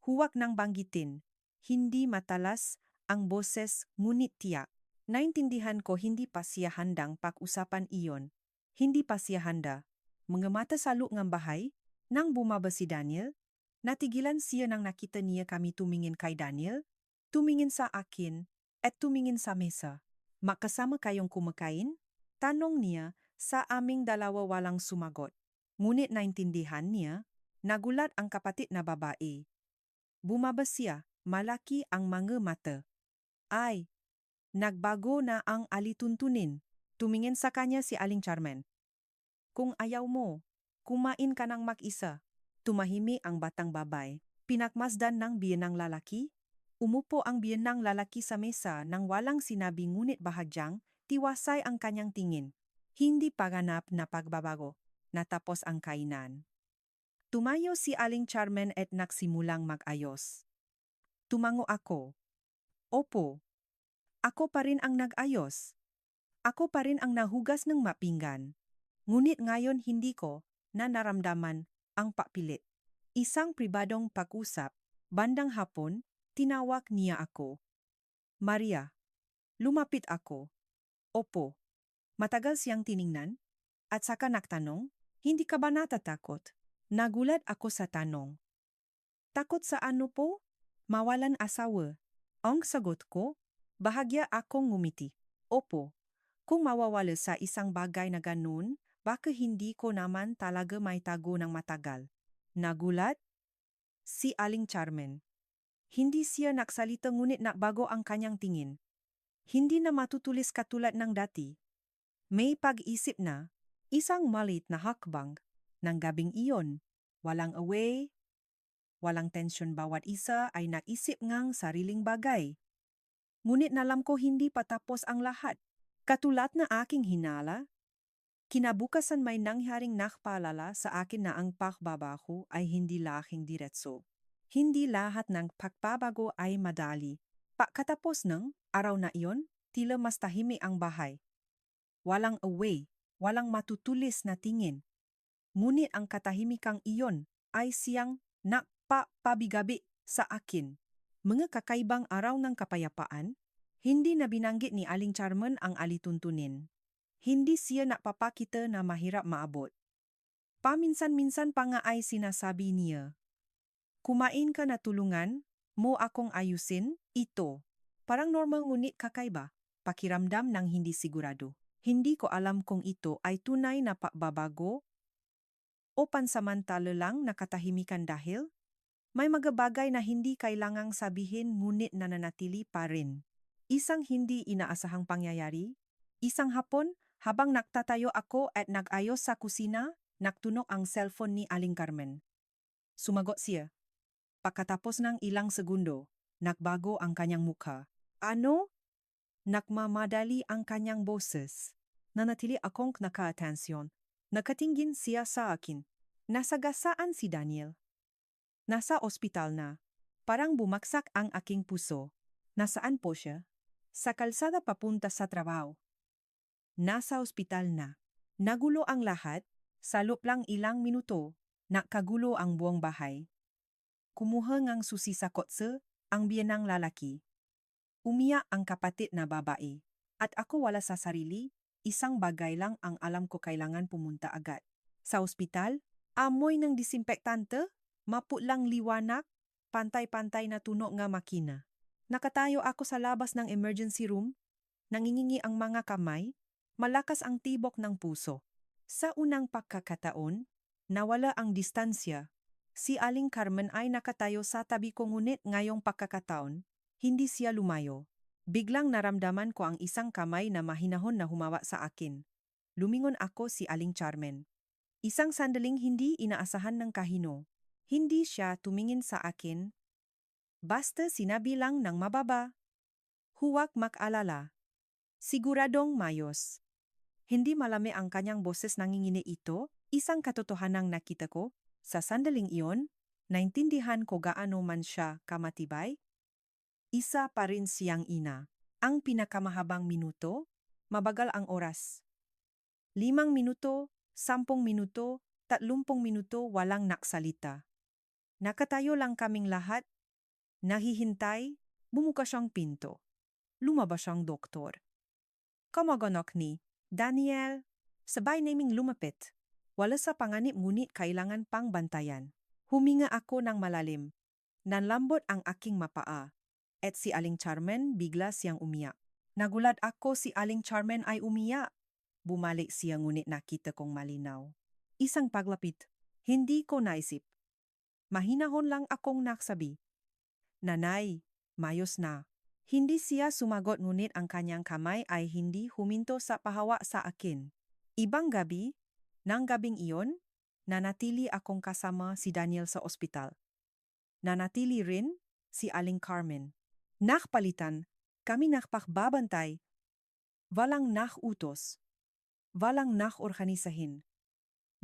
Huwag nang banggitin. Hindi matalas ang boses ngunit tiyak. Naintindihan ko hindi pa siya handang pag-usapan iyon. Hindi pa siya handa. Mga mata sa loob ng bahay, nang bumaba si Daniel, natigilan siya nang nakita niya kami tumingin kay Daniel, tumingin sa akin, at tumingin sa mesa. Makasama kayong kumakain? Tanong niya, sa aming dalawa walang sumagot. Ngunit naintindihan niya, nagulat ang kapatid na babae. Bumaba siya, malaki ang mga mata. Ay, nagbago na ang alituntunin. Tumingin sa kanya si Aling Carmen. Kung ayaw mo, kumain ka ng mag-isa. Tumahimi ang batang babae. Pinakmasdan ng biyenang lalaki. Umupo ang biyenang lalaki sa mesa nang walang sinabi ngunit bahagyang, tiwasay ang kanyang tingin. Hindi paganap na pagbabago. Natapos ang kainan. Tumayo si Aling Carmen at nagsimulang mag-ayos. Tumango ako. Opo. Ako pa rin ang nag-ayos. Ako pa rin ang nahugas ng mapinggan. Ngunit ngayon hindi ko na naramdaman ang papilit. Isang pribadong pag-usap, bandang hapon, tinawag niya ako. Maria. Lumapit ako. Opo. Matagal siyang tiningnan at saka nagtanong, hindi ka ba natatakot? Nagulat ako sa tanong. Takot sa ano po? Mawalan asawa. Ang sagot ko, bahagya akong ngumiti. Opo, kung mawawala sa isang bagay na ganun, baka hindi ko naman talaga may tago ng matagal. Nagulat? Si Aling Carmen. Hindi siya nagsalita ngunit nagbago ang kanyang tingin. Hindi na matutulis katulad ng dati. May pag-isip na, isang malit na hakbang, ng gabing iyon. Walang away, walang tensyon bawat isa ay naisip ngang sariling bagay. Ngunit nalam ko hindi patapos ang lahat. Katulad na aking hinala, kinabukasan may nangyaring nakpaalala sa akin na ang pagbabago ay hindi lahing diretso. Hindi lahat ng pagbabago ay madali. Pagkatapos ng araw na iyon, tila mas tahimik ang bahay. Walang away, walang matutulis na tingin. Ngunit ang katahimikang iyon ay siyang nagpapabigabi sa akin. Mga kakaibang araw ng kapayapaan, hindi na binanggit ni Aling Carmen ang alituntunin. Hindi siya napapakita na mahirap maabot. Paminsan-minsan pa nga ay sinasabi niya, kumain ka na tulungan, mo akong ayusin, ito. Parang normal ngunit kakaiba, pakiramdam ng hindi sigurado. Hindi ko alam kung ito ay tunay na pagbabago o pansamantala lang nakatahimikan dahil may mga bagay na hindi kailangang sabihin ngunit nananatili pa rin. Isang hindi inaasahang pangyayari, isang hapon habang nagtatayo ako at nag-ayos sa kusina, nagtunog ang cellphone ni Aling Carmen. Sumagot siya. Pagkatapos ng ilang segundo, nagbago ang kanyang mukha. Ano? Nagmamadali ang kanyang boses. Nanatili akong naka-atensyon. Nakatingin siya sa akin. Nasagasaan si Daniel. Nasa ospital na. Parang bumagsak ang aking puso. Nasaan po siya? Sa kalsada papunta sa trabaho. Nasa ospital na. Nagulo ang lahat. Sa loob lang ilang minuto, nakagulo ang buong bahay. Kumuha ngang susi sa kotse ang biyenang lalaki. Umiyak ang kapatid na babae. At ako wala sa sarili, isang bagay lang ang alam ko kailangan pumunta agad. Sa ospital, amoy ng disinfektante, maputlang liwanag, pantay-pantay na tunog nga makina. Nakatayo ako sa labas ng emergency room, nangingingi ang mga kamay, malakas ang tibok ng puso. Sa unang pagkakataon, nawala ang distansya. Si Aling Carmen ay nakatayo sa tabi ko ngunit ngayong pagkakataon, hindi siya lumayo. Biglang naramdaman ko ang isang kamay na mahinahon na humawa sa akin. Lumingon ako si Aling Carmen. Isang sandaling hindi inaasahan ng kahino. Hindi siya tumingin sa akin. Basta sinabi lang ng mababa. Huwag mag-alala. Siguradong mayos. Hindi malami ang kanyang boses nangingini ito, isang katotohanang nakita ko. Sa sandaling iyon, naintindihan ko gaano man siya kamatibay. Isa pa rin siyang ina. Ang pinakamahabang minuto, mabagal ang oras. 5 minuto, 10 minuto, 30 minuto walang naksalita. Nakatayo lang kaming lahat. Nahihintay, bumukas siyang pinto. Lumabas siyang doktor. Kamag-anak ni Daniel, sabay naming lumapit. Wala sa panganib ngunit kailangan pang bantayan. Huminga ako ng malalim. Nanlambot ang aking mapaa. At si Aling Carmen bigla siyang umiyak. Nagulat ako si Aling Carmen ay umiyak. Bumalik siya ngunit nakita kong malinaw. Isang paglapit, hindi ko naisip. Mahinahon lang akong naksabi. Nanay, mayos na. Hindi siya sumagot ngunit ang kanyang kamay ay hindi huminto sa pahawa sa akin. Ibang gabi, nang gabing iyon, nanatili akong kasama si Daniel sa ospital. Nanatili rin si Aling Carmen. Nakpalitan, kami nakpakbabantay. Walang nakutos. Walang nakorganisahin.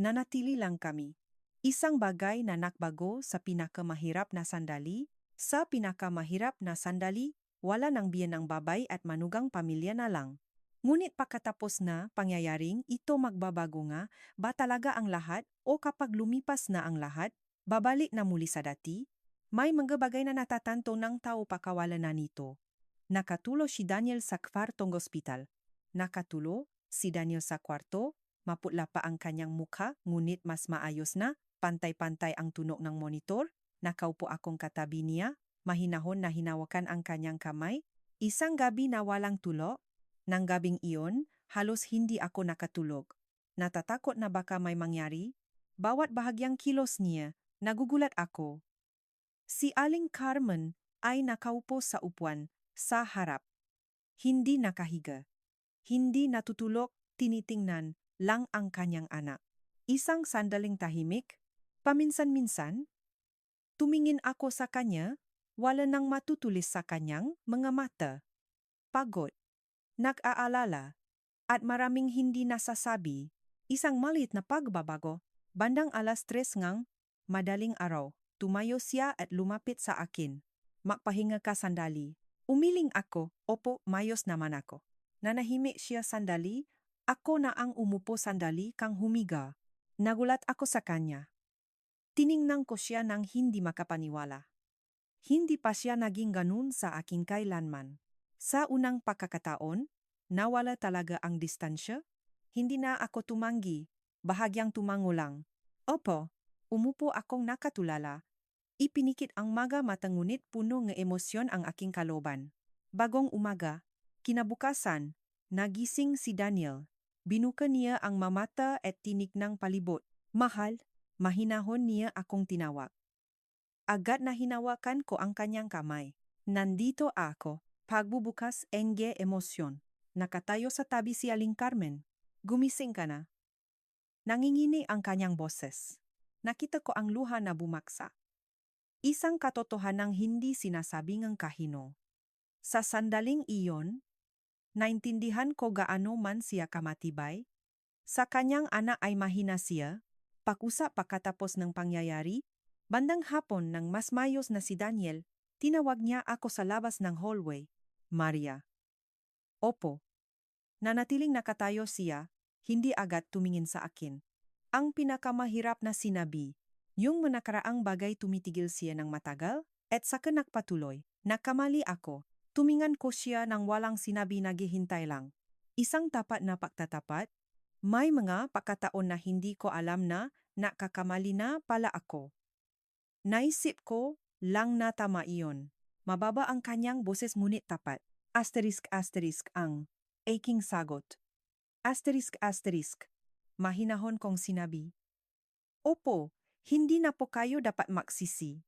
Nanatili lang kami. Isang bagay na nakbago sa pinakamahirap na sandali. Sa pinakamahirap na sandali, wala nang biyen ng babay at manugang pamilya na lang. Ngunit pagkatapos na pangyayaring ito magbabago nga, ba talaga ang lahat o kapag lumipas na ang lahat, babalik na muli sa dati? May mga bagay na natatanto ng tao pakawala na nito. Nakatulo si Daniel sa kwartong ospital. Nakatulo si Daniel sa kwarto, maputla pa ang kanyang mukha ngunit mas maayos na, pantay-pantay ang tunog ng monitor. Nakaupo akong katabi niya, mahinahon na hinawakan ang kanyang kamay. Isang gabi na walang tulo. Nang gabing iyon, halos hindi ako nakatulog. Natatakot na baka may mangyari. Bawat bahagyang kilos niya, nagugulat ako. Si Aling Carmen ay nakaupo sa upuan, sa harap. Hindi nakahiga. Hindi natutulog, tinitingnan lang ang kanyang anak. Isang sandaling tahimik, paminsan-minsan, tumingin ako sa kanya, wala nang matutulis sa kanyang mga mata. Pagod, nag-aalala, at maraming hindi nasasabi. Isang maliit na pagbabago, bandang 3:00 ngang, madaling araw, tumayo siya at lumapit sa akin. Magpahinga ka sandali. Umiling ako, opo, mayos naman ako. Nanahimik siya sandali, ako na ang umupo sandali kang humiga. Nagulat ako sa kanya. Tiningnan ko siya nang hindi makapaniwala. Hindi pa siya naging ganun sa aking kailanman. Sa unang pagkakataon, nawala talaga ang distansya. Hindi na ako tumanggi, bahagyang tumango lang. Opo, umupo akong nakatulala. Ipinikit ang mga mata ngunit puno ng emosyon ang aking kaloban. Bagong umaga, kinabukasan, nagising si Daniel. Binuka niya ang mamata at tinik ng palibot. Mahal, mahinahon niya akong tinawag. Agad na hinawakan ko ang kanyang kamay. Nandito ako, pagbubukas enge emosyon. Nakatayo sa tabi si Aling Carmen. Gumising ka na. Nangingini ang kanyang boses. Nakita ko ang luha na bumaksa. Isang katotohanang hindi sinasabi ng kahino. Sa sandaling iyon, naintindihan ko gaano man siya kamatibay. Sa kanyang anak ay mahina siya. Pakusa pagkatapos ng pangyayari, bandang hapon nang mas mayos na si Daniel, tinawag niya ako sa labas ng hallway. Maria. Opo. Nanatiling nakatayo siya, hindi agad tumingin sa akin. Ang pinakamahirap na sinabi, yung manakaraang bagay tumitigil siya ng matagal, at saka nagpatuloy. Nakamali ako. Tumingan ko siya nang walang sinabi, naghihintay lang. Isang tapat na pagtatapat. May mga pagkataon na hindi ko alam na nakakamali na pala ako. Naisip ko lang na tama iyon. Mababa ang kanyang boses ngunit tapat. Asterisk ang aking sagot. Asterisk. Mahinahon kong sinabi. Opo, hindi na po kayo dapat magsisi.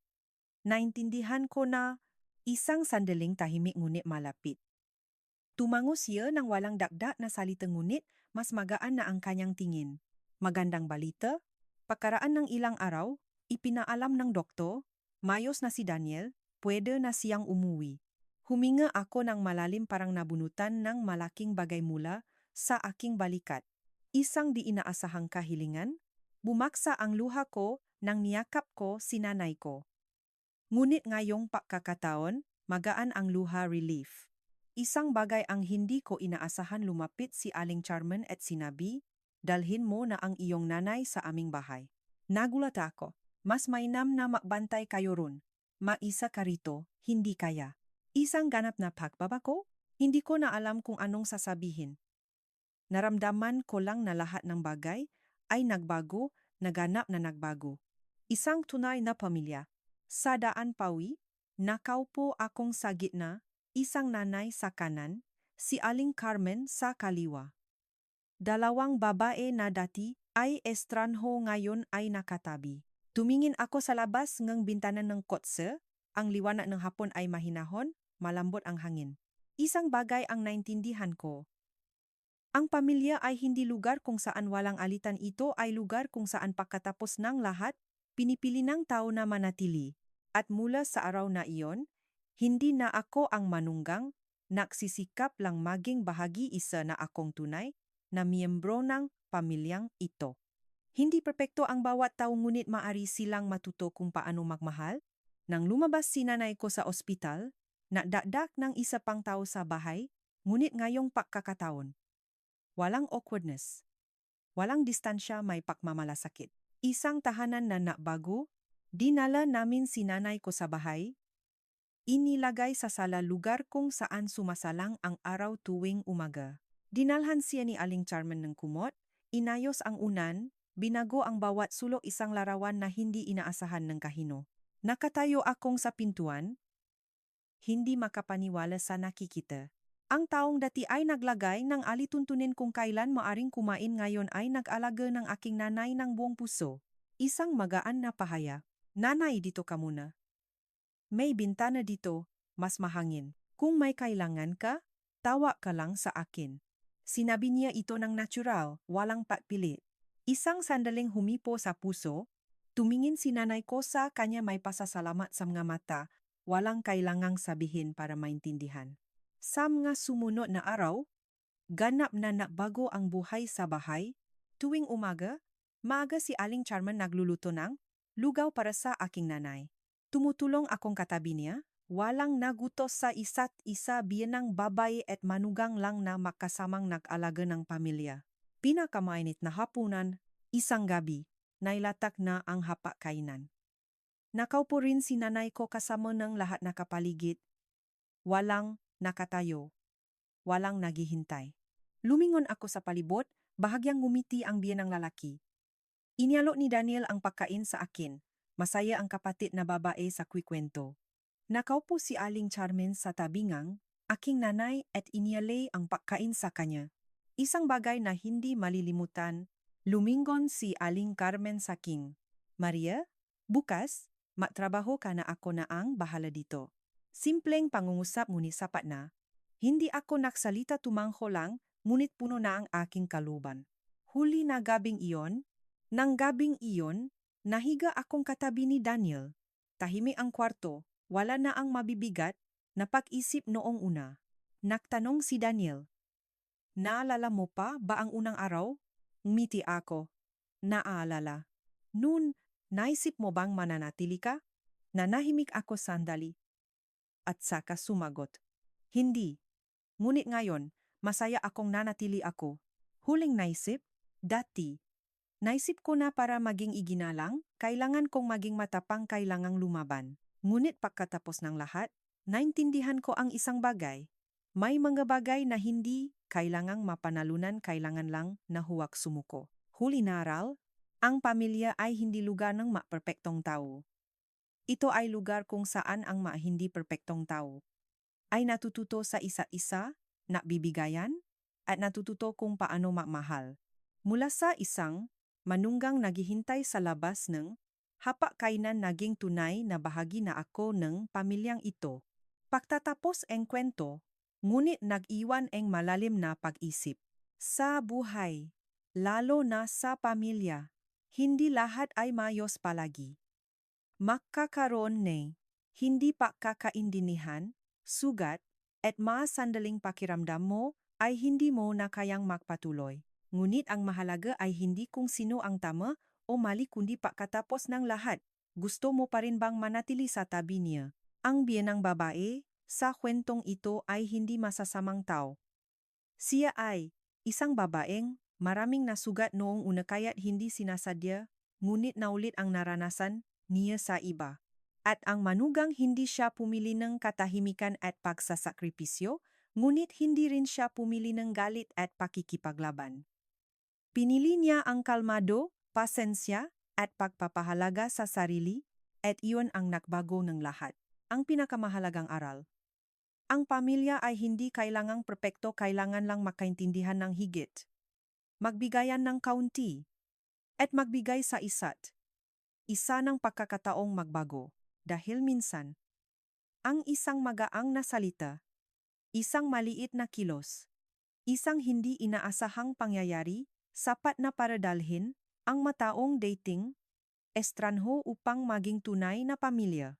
Naintindihan ko na isang sandaling tahimik ngunit malapit. Tumango siya ng walang dakdak na salita ngunit mas magaan na ang kanyang tingin. Magandang balita? Pagkaraan ng ilang araw, ipinaalam ng doktor, mayos na si Daniel, pwede na siyang umuwi. Huminga ako ng malalim parang nabunutan ng malaking bagay mula sa aking balikat. Isang di inaasahang kahilingan, bumaksa ang luha ko nang niyakap ko si nanay ko. Ngunit ngayong pagkakataon, magaan ang luha relief. Isang bagay ang hindi ko inaasahan lumapit si Aling Charman at sinabi, dalhin mo na ang iyong nanay sa aming bahay. Nagulat ako. Mas mainam na makbantay kayo ron. Maisa ka rito, hindi kaya. Isang ganap na pagbabako, hindi ko na alam kung anong sasabihin. Naramdaman ko lang na lahat ng bagay ay nagbago, naganap na nagbago. Isang tunay na pamilya. Sa daan pawi, nakaupo akong sa gitna, isang nanay sa kanan, si Aling Carmen sa kaliwa. Dalawang babae na dati ay estranho ngayon ay nakatabi. Tumingin ako sa labas ng bintana ng kotse, ang liwanag ng hapon ay mahinahon, malambot ang hangin. Isang bagay ang naintindihan ko. Ang pamilya ay hindi lugar kung saan walang alitan, ito ay lugar kung saan pagkatapos ng lahat, pinipili ng tao na manatili. At mula sa araw na iyon, hindi na ako ang manunggang, nagsisikap lang maging bahagi isa na akong tunay na miyembro ng pamilyang ito. Hindi perpekto ang bawat tao ngunit maari silang matuto kung paano magmahal. Nang lumabas si nanay ko sa ospital, nadakdak ng isa pang tao sa bahay, ngunit ngayong pagkakataon. Walang awkwardness. Walang distansya, may pagmamalasakit. Isang tahanan na nabago, dinala namin si nanay ko sa bahay, inilagay sa sala, lugar kung saan sumasalang ang araw tuwing umaga. Dinalhan siya ni Aling Charman ng kumot, inayos ang unan, binago ang bawat sulok, isang larawan na hindi inaasahan ng kahino. Nakatayo akong sa pintuan, hindi makapaniwala sa nakikita. Ang taong dati ay naglagay ng alituntunin kung kailan maaring kumain, ngayon ay nag-alaga ng aking nanay ng buong puso. Isang magaan na pahaya. Nanay, dito ka muna. May bintana dito, mas mahangin. Kung may kailangan ka, tawa ka lang sa akin. Sinabi niya ito ng natural, walang pagpilit. Isang sandaling humipo sa puso, tumingin si nanay ko sa kanya, may pasasalamat sa mga mata, walang kailangang sabihin para maintindihan. Sa mga sumunod na araw, ganap na nabago ang buhay sa bahay. Tuwing umaga, maaga si Aling Charman nagluluto ng lugaw para sa aking nanay. Tumutulong akong katabi niya, walang nagutos sa isa't isa, biyanang babae at manugang lang na makasamang nag-alaga ng pamilya. Pinakamainit na hapunan, isang gabi, nailatak na ang hapag-kainan. Nakaupo rin si nanay ko kasama ng lahat na kapaligid. Walang nakatayo, walang naghihintay. Lumingon ako sa palibot, bahagyang ngumiti ang biyanang lalaki. Inialok ni Daniel ang pagkain sa akin. Masaya ang kapatid na babae sa kwikwento. Nakaupo si Aling Charmen sa tabingang, aking nanay, at inialay ang pagkain sa kanya. Isang bagay na hindi malilimutan, lumingon si Aling Carmen sa king. Maria, bukas, magtrabaho ka na, ako na ang bahala dito. Simpleng pangungusap ngunit sapat na. Hindi ako nagsalita, tumangho lang, ngunit puno na ang aking kaluban. Huli na gabing iyon, nang gabing iyon, nahiga akong katabi ni Daniel. Tahimik ang kwarto, wala na ang mabibigat na pag-isip noong una. Nagtanong si Daniel, naalala mo pa ba ang unang araw? Ngumiti ako. Naaalala. Noon, naisip mo bang mananatili ka? Nanahimik ako sandali. At saka sumagot, hindi. Ngunit ngayon, masaya akong nanatili ako. Huling naisip, dati. Naisip ko na para maging iginalang, kailangan kong maging matapang, kailangang lumaban. Ngunit pagkatapos ng lahat, naintindihan ko ang isang bagay. May mga bagay na hindi kailangang mapanalunan, kailangan lang na huwag sumuko. Huli na aral, ang pamilya ay hindi lugar ng maperpektong tao. Ito ay lugar kung saan ang mga hindi perpektong tao ay natututo sa isa't isa, nabibigayan, at natututo kung paano magmahal. Mula sa isang manunggang naghihintay sa labas ng hapag-kainan naging tunay na bahagi na ako ng pamilyang ito. Pagtatapos ang kwento, ngunit nag-iwan ang malalim na pag-isip. Sa buhay, lalo na sa pamilya, hindi lahat ay mayos palagi. Magkakaroon ng hindi pagkakaintindihan, sugat, at mga sandaling pakiramdam mo ay hindi mo na kayang magpatuloy. Ngunit ang mahalaga ay hindi kung sino ang tama o mali kundi pagkatapos ng lahat. Gusto mo pa rin bang manatili sa tabi niya? Ang biyenang babae sa kwentong ito ay hindi masasamang tao. Siya ay isang babaeng maraming nasugat noong una kaya't hindi sinasadya, ngunit naulit ang naranasan niya sa iba. At ang manugang hindi siya pumili ng katahimikan at pagsasakripisyo, ngunit hindi rin siya pumili ng galit at pakikipaglaban. Pinili niya ang kalmado, pasensya, at pagpapahalaga sa sarili, at iyon ang nagbago ng lahat. Ang pinakamahalagang aral. Ang pamilya ay hindi kailangang perpekto, kailangan lang makaintindihan ng higit. Magbigayan ng kaunti, at magbigay sa isa't isa ng pagkakataong magbago. Dahil minsan, ang isang magaang na salita, isang maliit na kilos, isang hindi inaasahang pangyayari, sapat na para dalhin ang mataong dating estranho upang maging tunay na pamilya.